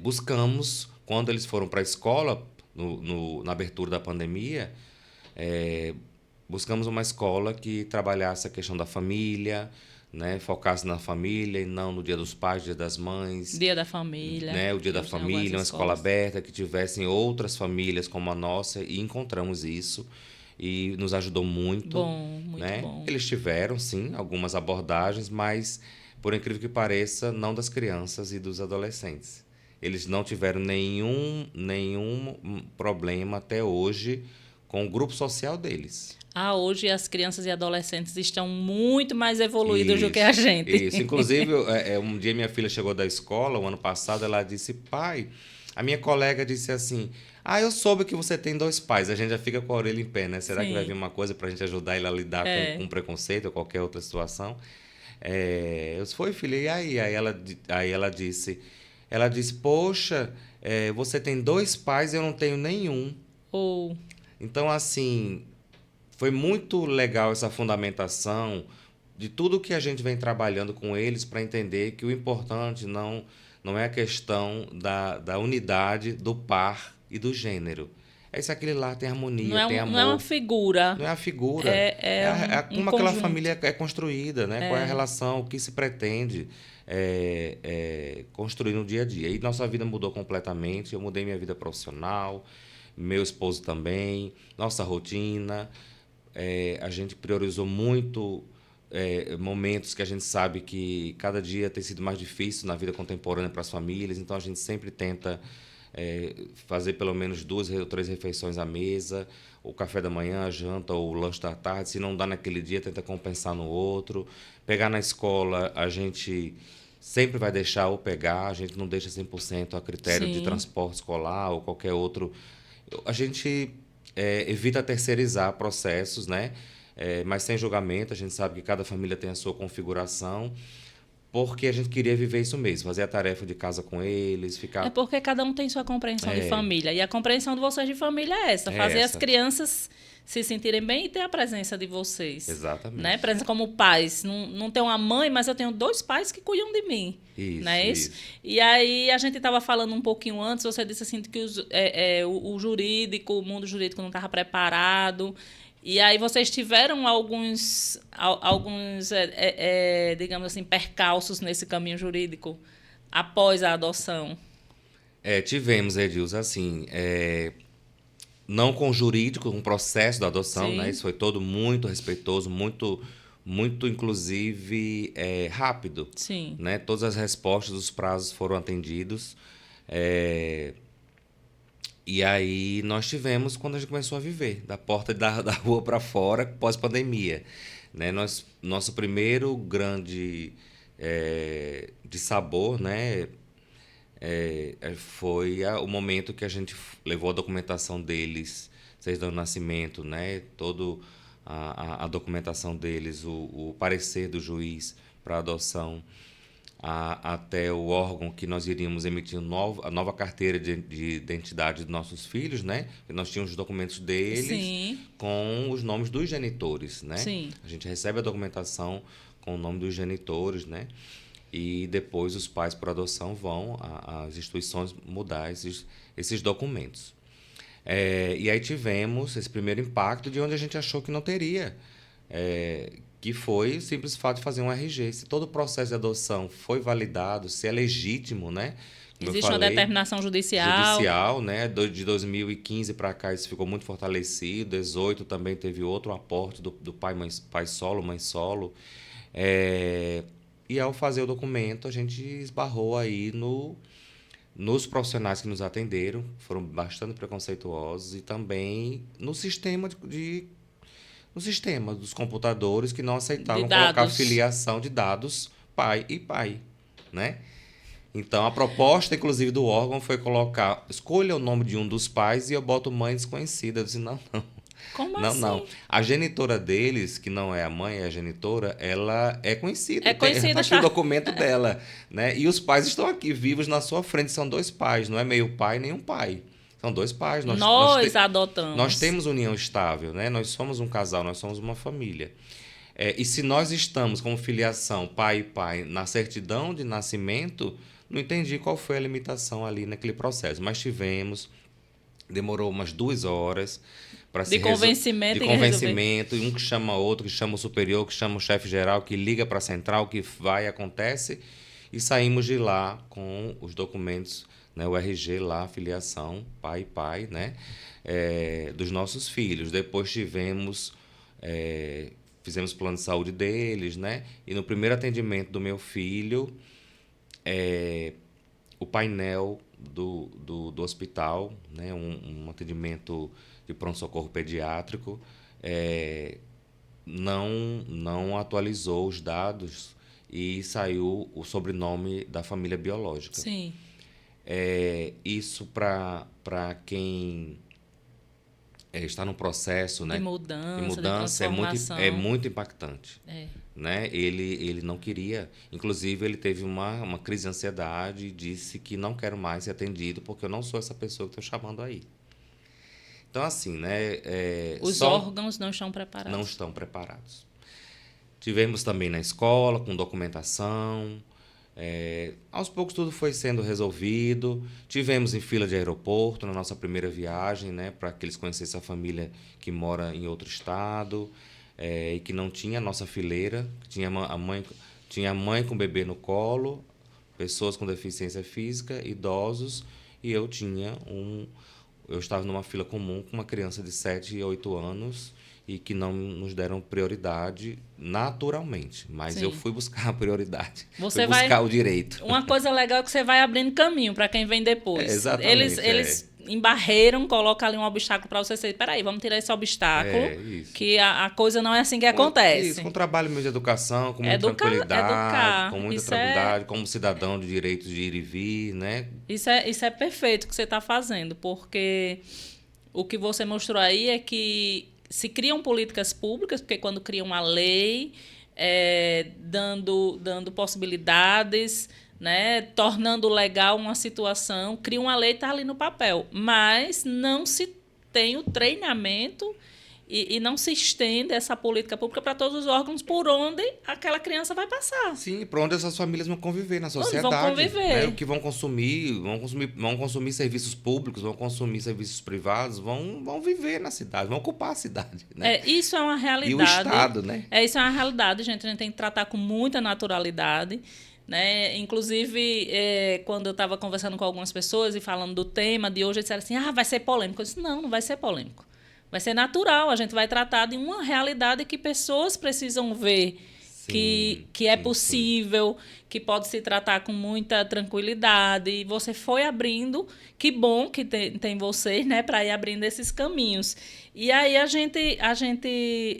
buscamos, quando eles foram para a escola, na abertura da pandemia, buscamos uma escola que trabalhasse a questão da família, né, focasse na família e não no Dia dos Pais, Dia das Mães, Dia da família. né, o Dia da Algumas Família, uma escola escolas. aberta, que tivessem outras famílias como a nossa, e encontramos isso e nos ajudou muito, Bom, muito né? bom. Eles tiveram, sim, algumas abordagens, mas, por incrível que pareça, não das crianças e dos adolescentes. Eles não tiveram nenhum problema até hoje com o grupo social deles. Hoje as crianças e adolescentes estão muito mais evoluídos do que a gente. Isso. Inclusive, um dia minha filha chegou da escola, o ano passado, ela disse, pai, a minha colega disse assim, eu soube que você tem 2 pais. A gente já fica com a orelha em pé, né? Será que vai vir Sim. uma coisa para a gente ajudar ele a lidar com preconceito ou qualquer outra situação? Eu disse, foi, filha, e aí? Ela disse, poxa, você tem 2 pais e eu não tenho nenhum. Ou, Então, assim, foi muito legal essa fundamentação de tudo que a gente vem trabalhando com eles para entender que o importante não é a questão da unidade do par e do gênero. É isso, aquele lá tem harmonia, tem não é uma amor. figura. Não é a figura, É como aquela conjunto. família é construída, né? Qual é a relação, o que se pretende construir no dia a dia. E nossa vida mudou completamente, eu mudei minha vida profissional, meu esposo também, nossa rotina. A gente priorizou muito momentos que a gente sabe que cada dia tem sido mais difícil na vida contemporânea para as famílias, então a gente sempre tenta fazer pelo menos 2 ou 3 refeições à mesa, o café da manhã, a janta ou o lanche da tarde. Se não dá naquele dia, tenta compensar no outro. Pegar na escola, a gente sempre vai deixar ou pegar, a gente não deixa 100% a critério de Sim. transporte escolar ou qualquer outro. A gente evita terceirizar processos, né? Mas sem julgamento, a gente sabe que cada família tem a sua configuração, porque a gente queria viver isso mesmo, fazer a tarefa de casa com eles, É ficar... porque cada um tem sua compreensão de família. E a compreensão de vocês de família é essa. Fazer as essa. crianças se sentirem bem e ter a presença de vocês. Exatamente. Né? Presença como pais. Não tenho uma mãe, mas eu tenho 2 pais que cuidam de mim. Isso, Não é isso? isso. E aí a gente estava falando um pouquinho antes, você disse assim que o jurídico, o mundo jurídico não estava preparado. E aí vocês tiveram alguns digamos assim, percalços nesse caminho jurídico após a adoção? Tivemos, Edilson, assim, não com o jurídico, com o processo da adoção, Sim. né? Isso foi todo muito respeitoso, muito inclusive, rápido. Sim. Né? Todas as respostas, os prazos foram atendidos. E aí nós tivemos quando a gente começou a viver, da porta da rua para fora, pós-pandemia. Né? Nosso primeiro grande dissabor, né? Foi o momento que a gente levou a documentação deles, certidão de nascimento, né? Toda a documentação deles, o parecer do juiz para adoção, até o órgão que nós iríamos emitir a nova carteira de identidade dos nossos filhos, né? E nós tínhamos os documentos deles. Sim. Com os nomes dos genitores, né? Sim. A gente recebe a documentação com o nome dos genitores, né? E depois os pais por adoção vão às instituições mudar esses documentos. E aí tivemos esse primeiro impacto de onde a gente achou que não teria, que foi o simples fato de fazer um RG. Se todo o processo de adoção foi validado, se é legítimo, né? Como Existe uma determinação judicial, né? De 2015 para cá isso ficou muito fortalecido. 2018 também teve outro aporte do pai solo, mãe solo. E ao fazer o documento, a gente esbarrou aí nos profissionais que nos atenderam, foram bastante preconceituosos, e também no sistema dos computadores, que não aceitavam colocar filiação de dados pai e pai, né? Então, a proposta, inclusive, do órgão foi colocar, escolha o nome de um dos pais e eu boto mãe desconhecida. Eu disse, não. Como não, assim? Não. A genitora deles, que não é a mãe, é a genitora, ela é conhecida. É conhecida, tá aqui o documento dela, né? E os pais estão aqui, vivos na sua frente. São 2 pais, não é meio pai nem um pai. São 2 pais. Nós adotamos. Nós temos união estável, né? Nós somos um casal, nós somos uma família. E se nós estamos com filiação pai e pai na certidão de nascimento, não entendi qual foi a limitação ali naquele processo. Mas demorou umas 2 horas De convencimento de e convencimento, e um que chama outro, que chama o superior, que chama o chefe geral, que liga para a central, que vai, acontece, e saímos de lá com os documentos, né, o RG lá, filiação, pai, né, dos nossos filhos. Depois fizemos plano de saúde deles, né, e no primeiro atendimento do meu filho, o painel do hospital, né, um atendimento de pronto-socorro pediátrico, não atualizou os dados e saiu o sobrenome da família biológica. Sim. Isso para quem está no processo, né, De mudança, de transformação. é muito impactante. Né? Ele não queria, inclusive ele teve uma crise de ansiedade e disse que não quero mais ser atendido porque eu não sou essa pessoa que estou chamando aí. Então, assim, né? Os órgãos não estão preparados. Não estão preparados. Tivemos também na escola, com documentação. Aos poucos tudo foi sendo resolvido. Tivemos em fila de aeroporto na nossa primeira viagem, né, para que eles conhecessem a família que mora em outro estado e que não tinha a nossa fileira. Tinha a mãe com o bebê no colo, pessoas com deficiência física, idosos, e eu estava numa fila comum com uma criança de 7 e 8 anos e que não nos deram prioridade naturalmente. Mas Sim. eu fui buscar a prioridade, Você fui buscar o direito. Uma coisa legal é que você vai abrindo caminho para quem vem depois. Exatamente. Eles embarreiram, colocam ali um obstáculo para você dizer, peraí, vamos tirar esse obstáculo, que a coisa não é assim que acontece. Isso, com trabalho mesmo de educação, com muita tranquilidade, com muita tranquilidade, como cidadão de direitos de ir e vir, né? Isso é perfeito que você está fazendo, porque o que você mostrou aí é que se criam políticas públicas, porque quando criam uma lei, dando possibilidades, né, tornando legal uma situação, cria uma lei e está ali no papel, mas não se tem o treinamento e não se estende essa política pública para todos os órgãos por onde aquela criança vai passar. Sim, por onde essas famílias vão conviver na sociedade. Vão conviver. Né? O que vão consumir serviços públicos, vão consumir serviços privados, vão viver na cidade, vão ocupar a cidade. Né? Isso é uma realidade. E o Estado, né? Isso é uma realidade, gente. A gente tem que tratar com muita naturalidade. Né? Inclusive, quando eu estava conversando com algumas pessoas e falando do tema de hoje, eles disseram assim, vai ser polêmico. Eu disse, não vai ser polêmico. Vai ser natural, a gente vai tratar de uma realidade que pessoas precisam ver, sim, que é possível, sim, que pode se tratar com muita tranquilidade. E você foi abrindo, que bom que tem vocês, né, para ir abrindo esses caminhos. E aí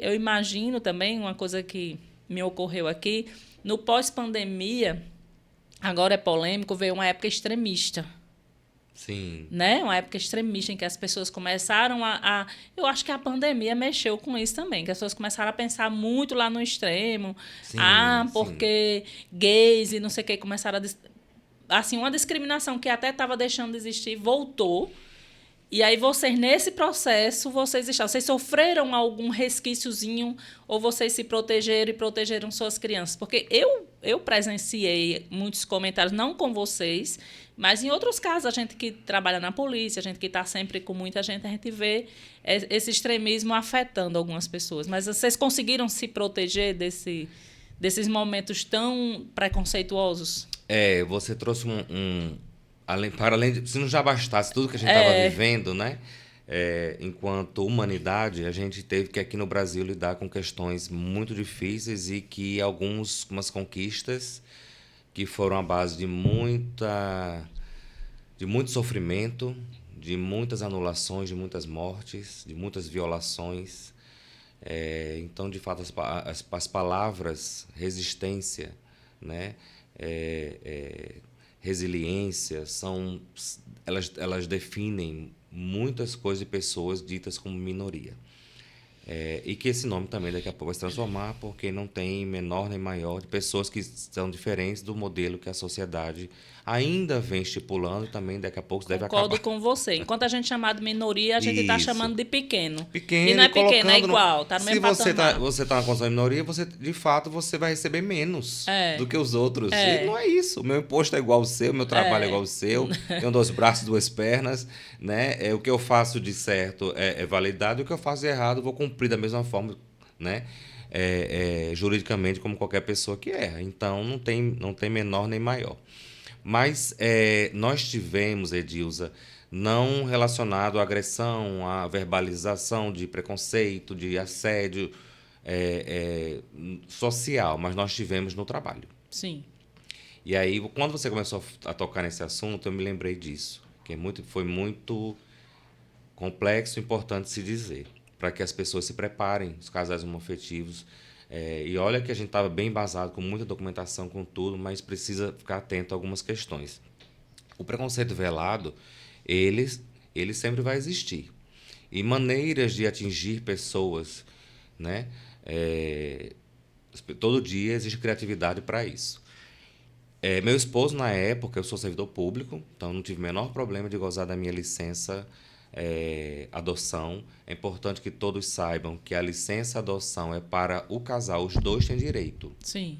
eu imagino também, uma coisa que me ocorreu aqui, no pós-pandemia, agora é polêmico, veio uma época extremista. Sim. Né? Uma época extremista em que as pessoas começaram eu acho que a pandemia mexeu com isso também, que as pessoas começaram a pensar muito lá no extremo. Sim, porque gays e não sei o que, começaram assim, uma discriminação que até estava deixando de existir, voltou. E aí vocês, nesse processo, vocês sofreram algum resquíciozinho ou vocês se protegeram e protegeram suas crianças? Porque eu presenciei muitos comentários, não com vocês, mas em outros casos, a gente que trabalha na polícia, a gente que está sempre com muita gente, a gente vê esse extremismo afetando algumas pessoas. Mas vocês conseguiram se proteger desses momentos tão preconceituosos? Você trouxe para além de, se não já bastasse tudo que a gente estava vivendo, né? Enquanto humanidade, a gente teve que aqui no Brasil lidar com questões muito difíceis e que algumas conquistas que foram à base de muito sofrimento, de muitas anulações, de muitas mortes, de muitas violações. Então, de fato, as palavras resistência, né? Resiliência, elas definem muitas coisas e pessoas ditas como minoria. E que esse nome também daqui a pouco vai se transformar, porque não tem menor nem maior de pessoas que são diferentes do modelo que a sociedade ainda vem estipulando, também daqui a pouco deve Concordo acabar. com você. Enquanto a gente chama de minoria, a gente está Isso. chamando de pequeno. E Pequeno não é e pequeno, é colocando. igual, está no Se mesmo patamar. você tá na condição de minoria, você, de fato, você vai receber menos É, do que os outros. E é, não é isso. O meu imposto é igual ao seu, o meu trabalho é igual é. ao seu, tenho 2 braços, 2 pernas, né? O que eu faço de certo é validado, e o que eu faço de errado eu vou cumprir da mesma forma, né? Juridicamente, como qualquer pessoa que erra. Então, não tem menor nem maior. Mas nós tivemos, Edilza, não relacionado à agressão, à verbalização de preconceito, de assédio social, mas nós tivemos no trabalho. Sim, E aí, quando você começou a tocar nesse assunto, eu me lembrei disso, que foi muito complexo e importante se dizer, para que as pessoas se preparem, os casais homoafetivos. E olha que a gente estava bem embasado, com muita documentação, com tudo, mas precisa ficar atento a algumas questões. O preconceito velado, ele, ele sempre vai existir. E maneiras de atingir pessoas, né? Todo dia existe criatividade para isso. Meu esposo, na época, eu sou servidor público, então não tive o menor problema de gozar da minha licença adoção. É importante que todos saibam que a licença adoção é para o casal, os dois têm direito. sim.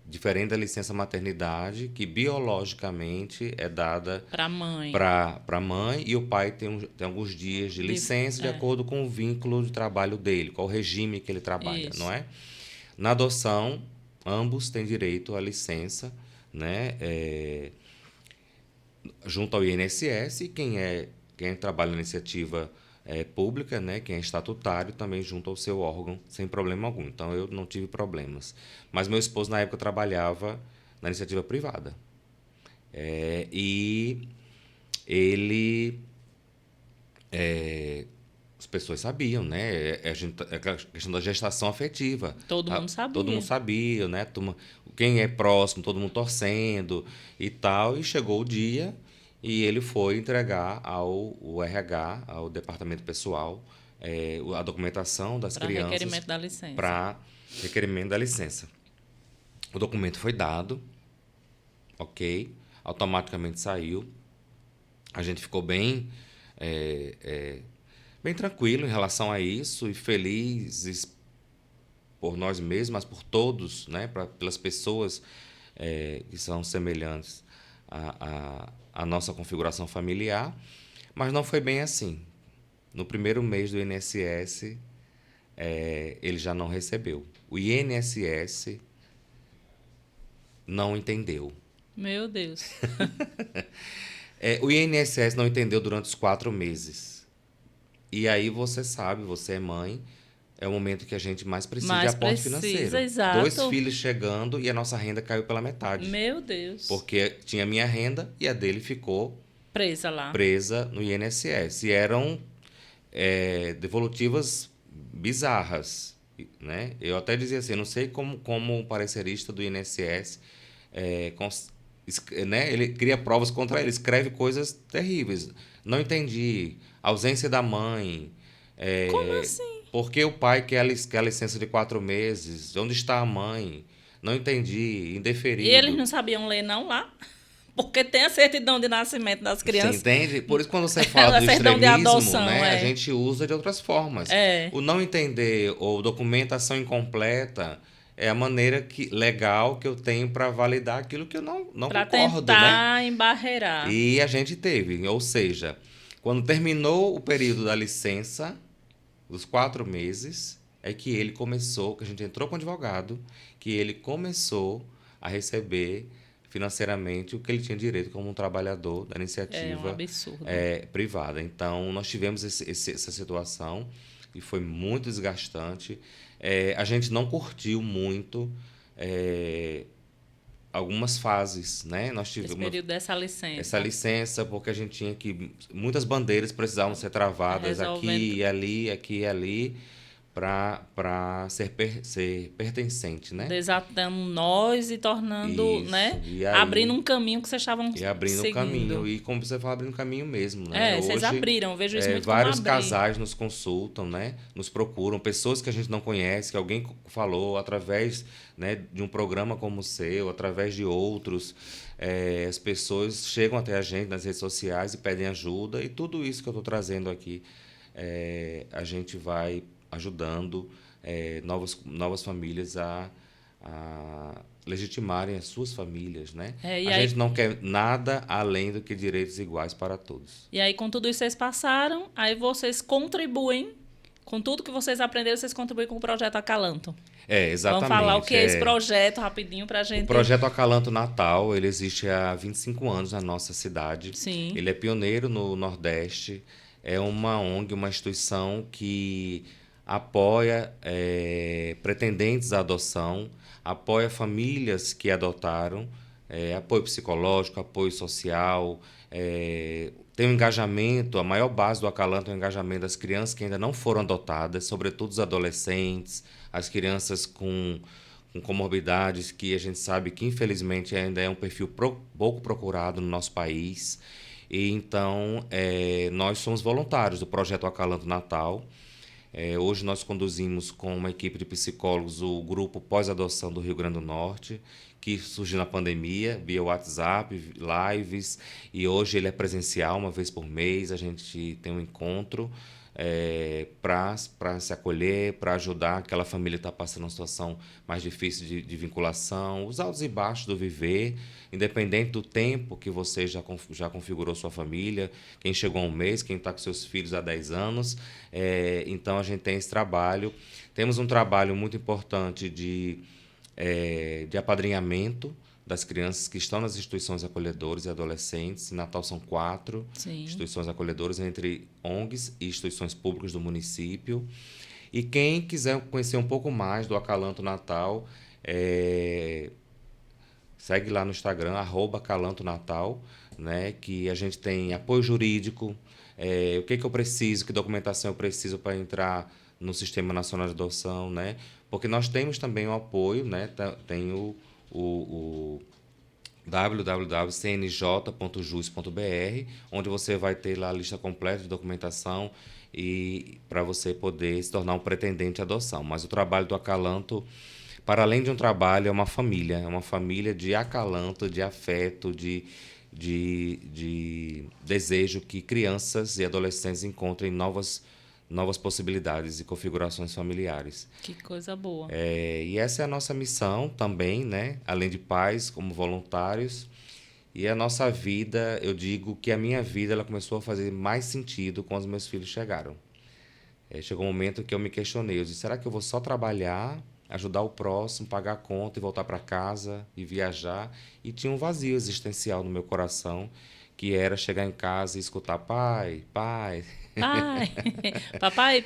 Diferente da licença maternidade, que biologicamente é dada Para a mãe. para a mãe, e o pai tem alguns dias de licença de acordo com o vínculo de trabalho dele, qual o regime que ele trabalha, Isso. não é? Na adoção, ambos têm direito à licença, né? Junto ao INSS, e quem trabalha na iniciativa pública, né, quem é estatutário, também junto ao seu órgão, sem problema algum. Então, eu não tive problemas. Mas meu esposo, na época, trabalhava na iniciativa privada. E ele... as pessoas sabiam, né? A questão da gestação afetiva. Todo mundo sabia. Todo mundo sabia, né? Quem é próximo, todo mundo torcendo e tal. E chegou o dia e ele foi entregar ao RH, ao departamento pessoal, a documentação das Para crianças requerimento da licença. para requerimento da licença. O documento foi dado, ok? Automaticamente saiu. A gente ficou bem tranquilo em relação a isso e felizes por nós mesmos, mas por todos, né? Pelas pessoas que são semelhantes à nossa configuração familiar. Mas não foi bem assim. No primeiro mês do INSS, ele já não recebeu. O INSS não entendeu. Meu Deus. O INSS não entendeu durante os 4 meses. E aí você sabe, você é mãe, é o momento que a gente mais precisa de aporte financeiro. Exato. 2 filhos chegando e a nossa renda caiu pela metade. Meu Deus. Porque tinha a minha renda e a dele ficou Presa lá. presa no INSS. E eram devolutivas bizarras, né? Eu até dizia assim, não sei como o parecerista do INSS né? Ele cria provas contra ele, escreve coisas terríveis. Não entendi. Ausência da mãe. Como assim? Por que o pai quer a licença de 4 meses? Onde está a mãe? Não entendi. Indeferido. E eles não sabiam ler não lá? Porque tem a certidão de nascimento das crianças. Você entende? Por isso, quando você fala A do certidão de extremismo, adoção, né, a gente usa de outras formas. O não entender ou documentação incompleta é a maneira legal que eu tenho para validar aquilo que eu não concordo, Para né? tentar embarrear. E a gente teve, ou seja, quando terminou o período da licença, dos 4 meses, é que ele começou, que a gente entrou com o advogado, que ele começou a receber financeiramente o que ele tinha direito como um trabalhador da iniciativa um absurdo. Privada. Então, nós tivemos essa situação e foi muito desgastante. A gente não curtiu muito algumas fases, né? Nós tivemos esse período dessa licença. Essa licença, porque a gente tinha que... Muitas bandeiras precisavam ser travadas aqui e ali, para ser pertencente, né? Desatando nós e tornando, Isso. né? E aí, abrindo um caminho que vocês estavam e abrindo seguindo. caminho. E como você fala, abrindo caminho mesmo, né? Vocês Hoje, abriram, eu vejo isso muito vários como abrir. casais nos consultam, né? Nos procuram, pessoas que a gente não conhece, que alguém falou através, né, de um programa como o seu, através de outros. As pessoas chegam até a gente nas redes sociais e pedem ajuda, e tudo isso que eu estou trazendo aqui, a gente vai ajudando novas famílias a legitimarem as suas famílias, né? E A aí, gente não quer nada além do que direitos iguais para todos. e aí, com tudo isso vocês passaram, aí vocês contribuem, com tudo que vocês aprenderam, vocês contribuem com o Projeto Acalanto. Exatamente. Vamos falar o que é esse projeto, rapidinho, pra gente... O Projeto Acalanto Natal, ele existe há 25 anos na nossa cidade. Sim. Ele é pioneiro no Nordeste. É uma ONG, uma instituição que apoia pretendentes à adoção, apoia famílias que adotaram, apoio psicológico, apoio social, tem um engajamento, a maior base do Acalanto é o engajamento das crianças que ainda não foram adotadas, sobretudo os adolescentes, as crianças com comorbidades, que a gente sabe que infelizmente ainda é um perfil pouco procurado no nosso país. E então nós somos voluntários do Projeto Acalanto Natal. Hoje nós conduzimos com uma equipe de psicólogos o grupo Pós-Adoção do Rio Grande do Norte, que surgiu na pandemia, via WhatsApp, lives, e hoje ele é presencial, uma vez por mês. A gente tem um encontro para se acolher, para ajudar aquela família que está passando uma situação mais difícil de vinculação, os altos e baixos do viver, independente do tempo que você já configurou sua família, quem chegou a um mês, quem está com seus filhos há 10 anos. Então, a gente tem esse trabalho. Temos um trabalho muito importante de apadrinhamento das crianças que estão nas instituições acolhedoras e adolescentes. Em Natal são 4 Sim. instituições acolhedoras, entre ONGs e instituições públicas do município. E quem quiser conhecer um pouco mais do Acalanto Natal, segue lá no Instagram, @acalantonatal, né, que a gente tem apoio jurídico, o que eu preciso, que documentação eu preciso para entrar no Sistema Nacional de Adoção, né? Porque nós temos também o apoio, né? Tem o www.cnj.jus.br, onde você vai ter lá a lista completa de documentação e para você poder se tornar um pretendente à adoção. Mas o trabalho do Acalanto, para além de um trabalho, é uma família de acalanto, de afeto, de desejo que crianças e adolescentes encontrem novas possibilidades e configurações familiares. Que coisa boa. E essa é a nossa missão também, né? Além de pais, como voluntários. E a nossa vida, eu digo que a minha vida ela começou a fazer mais sentido quando os meus filhos chegaram. Chegou um momento que eu me questionei. Eu disse, será que eu vou só trabalhar, ajudar o próximo, pagar a conta e voltar para casa e viajar? E tinha um vazio existencial no meu coração, que era chegar em casa e escutar pai. Pai, papai.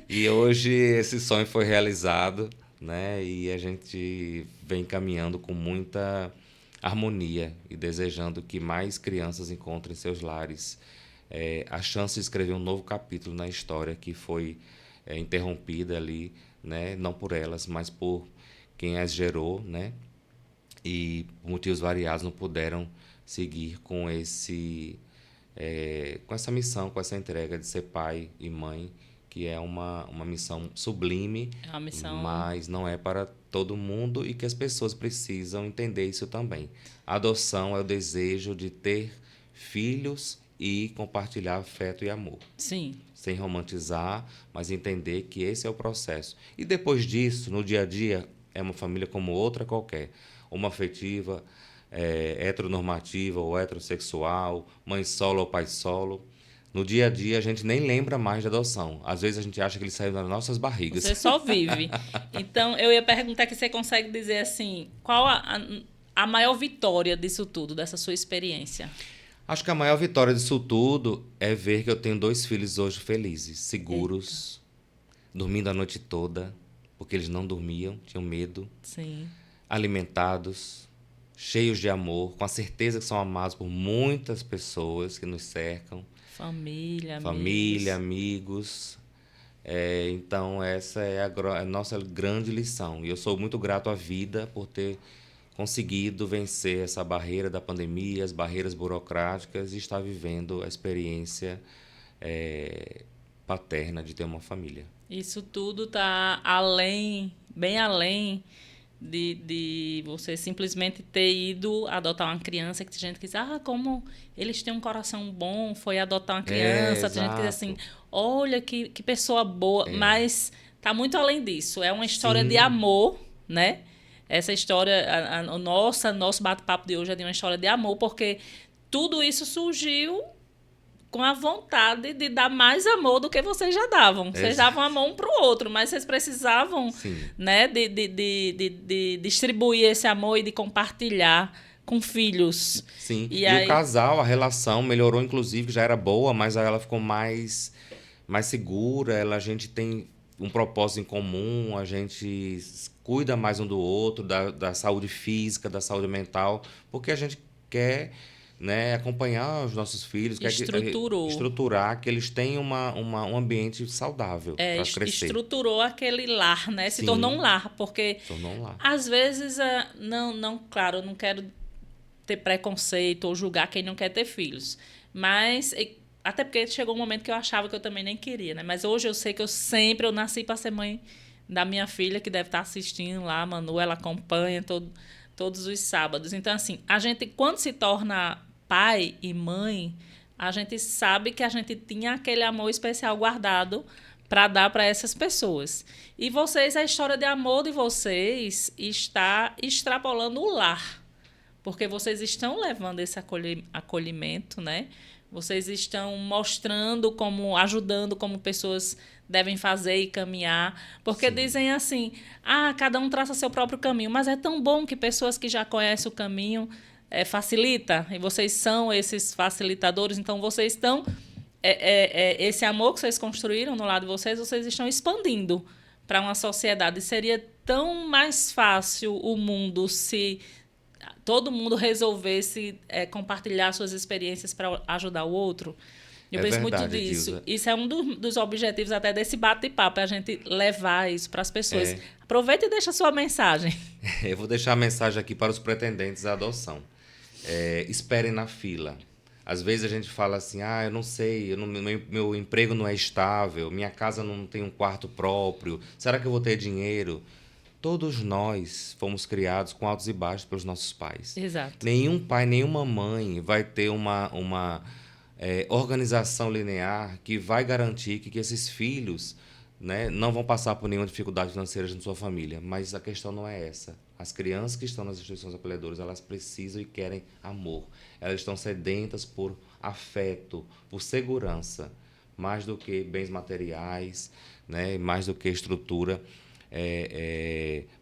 E hoje esse sonho foi realizado, né? E a gente vem caminhando com muita harmonia e desejando que mais crianças encontrem seus lares a chance de escrever um novo capítulo na história que foi interrompida ali, né? Não por elas, mas por quem as gerou, né? E por motivos variados não puderam seguir com com essa missão, com essa entrega de ser pai e mãe, que é uma missão sublime, mas não é para todo mundo e que as pessoas precisam entender isso também. A adoção é o desejo de ter filhos e compartilhar afeto e amor. Sim. Sem romantizar, mas entender que esse é o processo. E depois disso, no dia a dia, é uma família como outra qualquer. Uma afetiva, heteronormativa ou heterossexual, mãe solo ou pai solo. No dia a dia, a gente nem lembra mais de adoção. Às vezes, a gente acha que eles saíram das nossas barrigas. Você só vive. Então, eu ia perguntar que você consegue dizer assim, qual a maior vitória disso tudo, dessa sua experiência? Acho que a maior vitória disso tudo é ver que eu tenho 2 filhos hoje felizes, seguros, dormindo a noite toda, porque eles não dormiam, tinham medo. Sim. Alimentados, cheios de amor, com a certeza que são amados por muitas pessoas que nos cercam. Família, amigos. Então, essa é a nossa grande lição. E eu sou muito grato à vida por ter conseguido vencer essa barreira da pandemia, as barreiras burocráticas e estar vivendo a experiência paterna de ter uma família. Isso tudo está além, bem além de você simplesmente ter ido adotar uma criança, que tem gente que diz, como eles têm um coração bom, foi adotar uma criança. Tem gente que diz assim, olha que pessoa boa, mas está muito além disso. É uma história de amor, né? Essa história, nosso bate-papo de hoje é de uma história de amor, porque tudo isso surgiu com a vontade de dar mais amor do que vocês já davam. Vocês davam amor um para o outro, mas vocês precisavam, né, de distribuir esse amor e de compartilhar com filhos. Sim, e aí... o casal, a relação melhorou, inclusive, já era boa, mas ela ficou mais segura, a gente tem um propósito em comum, a gente cuida mais um do outro, da saúde física, da saúde mental, porque a gente quer, né, acompanhar os nossos filhos, quer estruturar que eles tenham um ambiente saudável para crescer. Estruturou aquele lar, né? Se tornou um lar, porque às vezes, claro, eu não quero ter preconceito ou julgar quem não quer ter filhos, mas até porque chegou um momento que eu achava que eu também nem queria, né? Mas hoje eu sei que eu nasci para ser mãe da minha filha, que deve estar assistindo lá, a Manu, ela acompanha todos os sábados. Então, assim, a gente, quando se torna pai e mãe, a gente sabe que a gente tinha aquele amor especial guardado para dar para essas pessoas. E vocês, a história de amor de vocês está extrapolando o lar, porque vocês estão levando esse acolhimento, né? Vocês estão mostrando ajudando como pessoas devem fazer e caminhar. Porque dizem assim, cada um traça seu próprio caminho. Mas é tão bom que pessoas que já conhecem o caminho facilita. E vocês são esses facilitadores. Então, vocês estão... esse amor que vocês construíram no lado de vocês estão expandindo para uma sociedade. Seria tão mais fácil o mundo se... todo mundo resolvesse compartilhar suas experiências para ajudar o outro. Eu penso muito disso. Dilza. Isso é um dos objetivos até desse bate-papo, é a gente levar isso para as pessoas. Aproveita e deixa a sua mensagem. Eu vou deixar a mensagem aqui para os pretendentes à adoção. Esperem na fila. Às vezes a gente fala assim, eu não sei, meu emprego não é estável, minha casa não tem um quarto próprio, será que eu vou ter dinheiro? Todos nós fomos criados com altos e baixos pelos nossos pais. Exato. Nenhum pai, nenhuma mãe vai ter uma organização linear que vai garantir que esses filhos, né, não vão passar por nenhuma dificuldade financeira na sua família. Mas a questão não é essa. As crianças que estão nas instituições acolhedoras, elas precisam e querem amor. Elas estão sedentas por afeto, por segurança, mais do que bens materiais, né, mais do que estrutura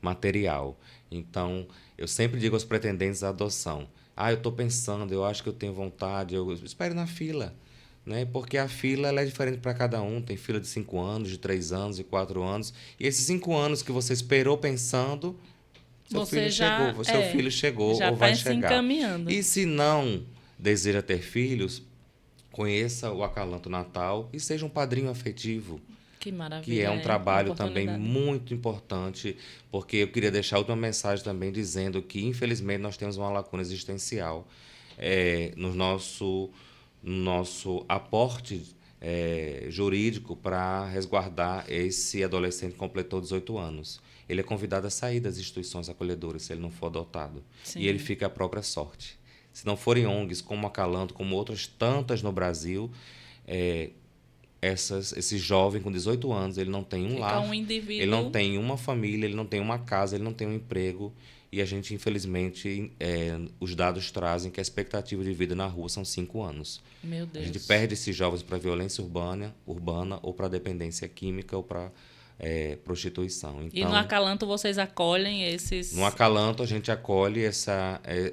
material. Então, eu sempre digo aos pretendentes à adoção, eu estou pensando, eu acho que eu tenho vontade, espere na fila, né? Porque a fila ela é diferente para cada um, tem fila de 5 anos, de 3 anos, de 4 anos, e esses 5 anos que você esperou pensando, seu filho chegou já ou vai se chegar. Encaminhando. E se não deseja ter filhos, conheça o Acalanto Natal e seja um padrinho afetivo. Que maravilha. Que é um trabalho também muito importante, porque eu queria deixar outra mensagem também dizendo que, infelizmente, nós temos uma lacuna existencial no nosso aporte jurídico para resguardar esse adolescente que completou 18 anos. Ele é convidado a sair das instituições acolhedoras se ele não for adotado. Sim. E ele fica à própria sorte. Se não forem ONGs como a Acalanto, como outras tantas no Brasil... esse jovem com 18 anos, ele não tem um lar, ele não tem uma família, ele não tem uma casa, ele não tem um emprego. E a gente, infelizmente, os dados trazem que a expectativa de vida na rua são 5 anos. Meu Deus. A gente perde esses jovens para violência urbana ou para dependência química ou para prostituição. Então, e no Acalanto vocês acolhem esses... No Acalanto a gente acolhe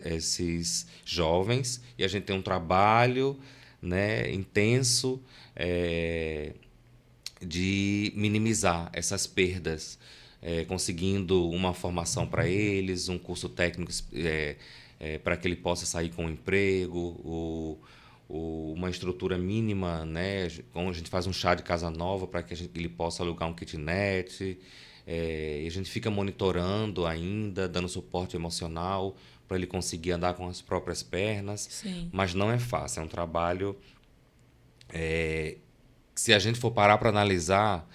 esses jovens e a gente tem um trabalho, né, intenso de minimizar essas perdas, conseguindo uma formação para eles, um curso técnico para que ele possa sair com um emprego, uma estrutura mínima, né? A gente faz um chá de casa nova para que ele possa alugar um kitnet. E a gente fica monitorando ainda, dando suporte emocional para ele conseguir andar com as próprias pernas. Sim. Mas não é fácil, é um trabalho... se a gente for parar para analisar,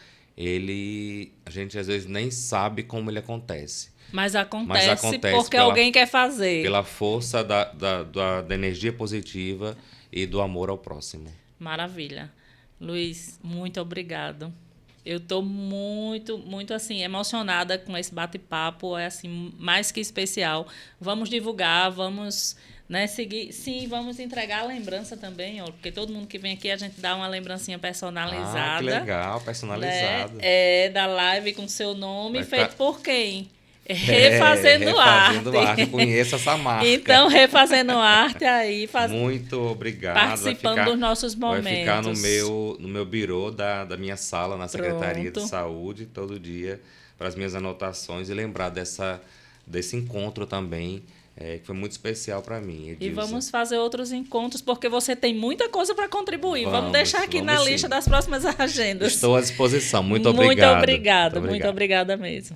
a gente às vezes nem sabe como ele acontece. Mas acontece porque alguém quer fazer. Pela força da energia positiva e do amor ao próximo. Maravilha. Luiz, muito obrigado. Eu estou muito, muito assim, emocionada com esse bate-papo, é assim, mais que especial. Vamos divulgar, vamos, né, seguir. Sim, vamos entregar a lembrança também, ó, porque todo mundo que vem aqui a gente dá uma lembrancinha personalizada. Ah, que legal, personalizada. Né? Da live com seu nome, feito por quem? Refazendo Arte. Eu conheço essa marca. Então, Refazendo Arte aí. Muito obrigado. Participando dos nossos momentos. Vai ficar no meu birô da minha sala, na Secretaria de Saúde, todo dia, para as minhas anotações e lembrar desse encontro também, que foi muito especial para mim. Edilza. E vamos fazer outros encontros, porque você tem muita coisa para contribuir. Vamos deixar aqui na lista das próximas agendas. Estou à disposição. Muito obrigado. Muito obrigada mesmo.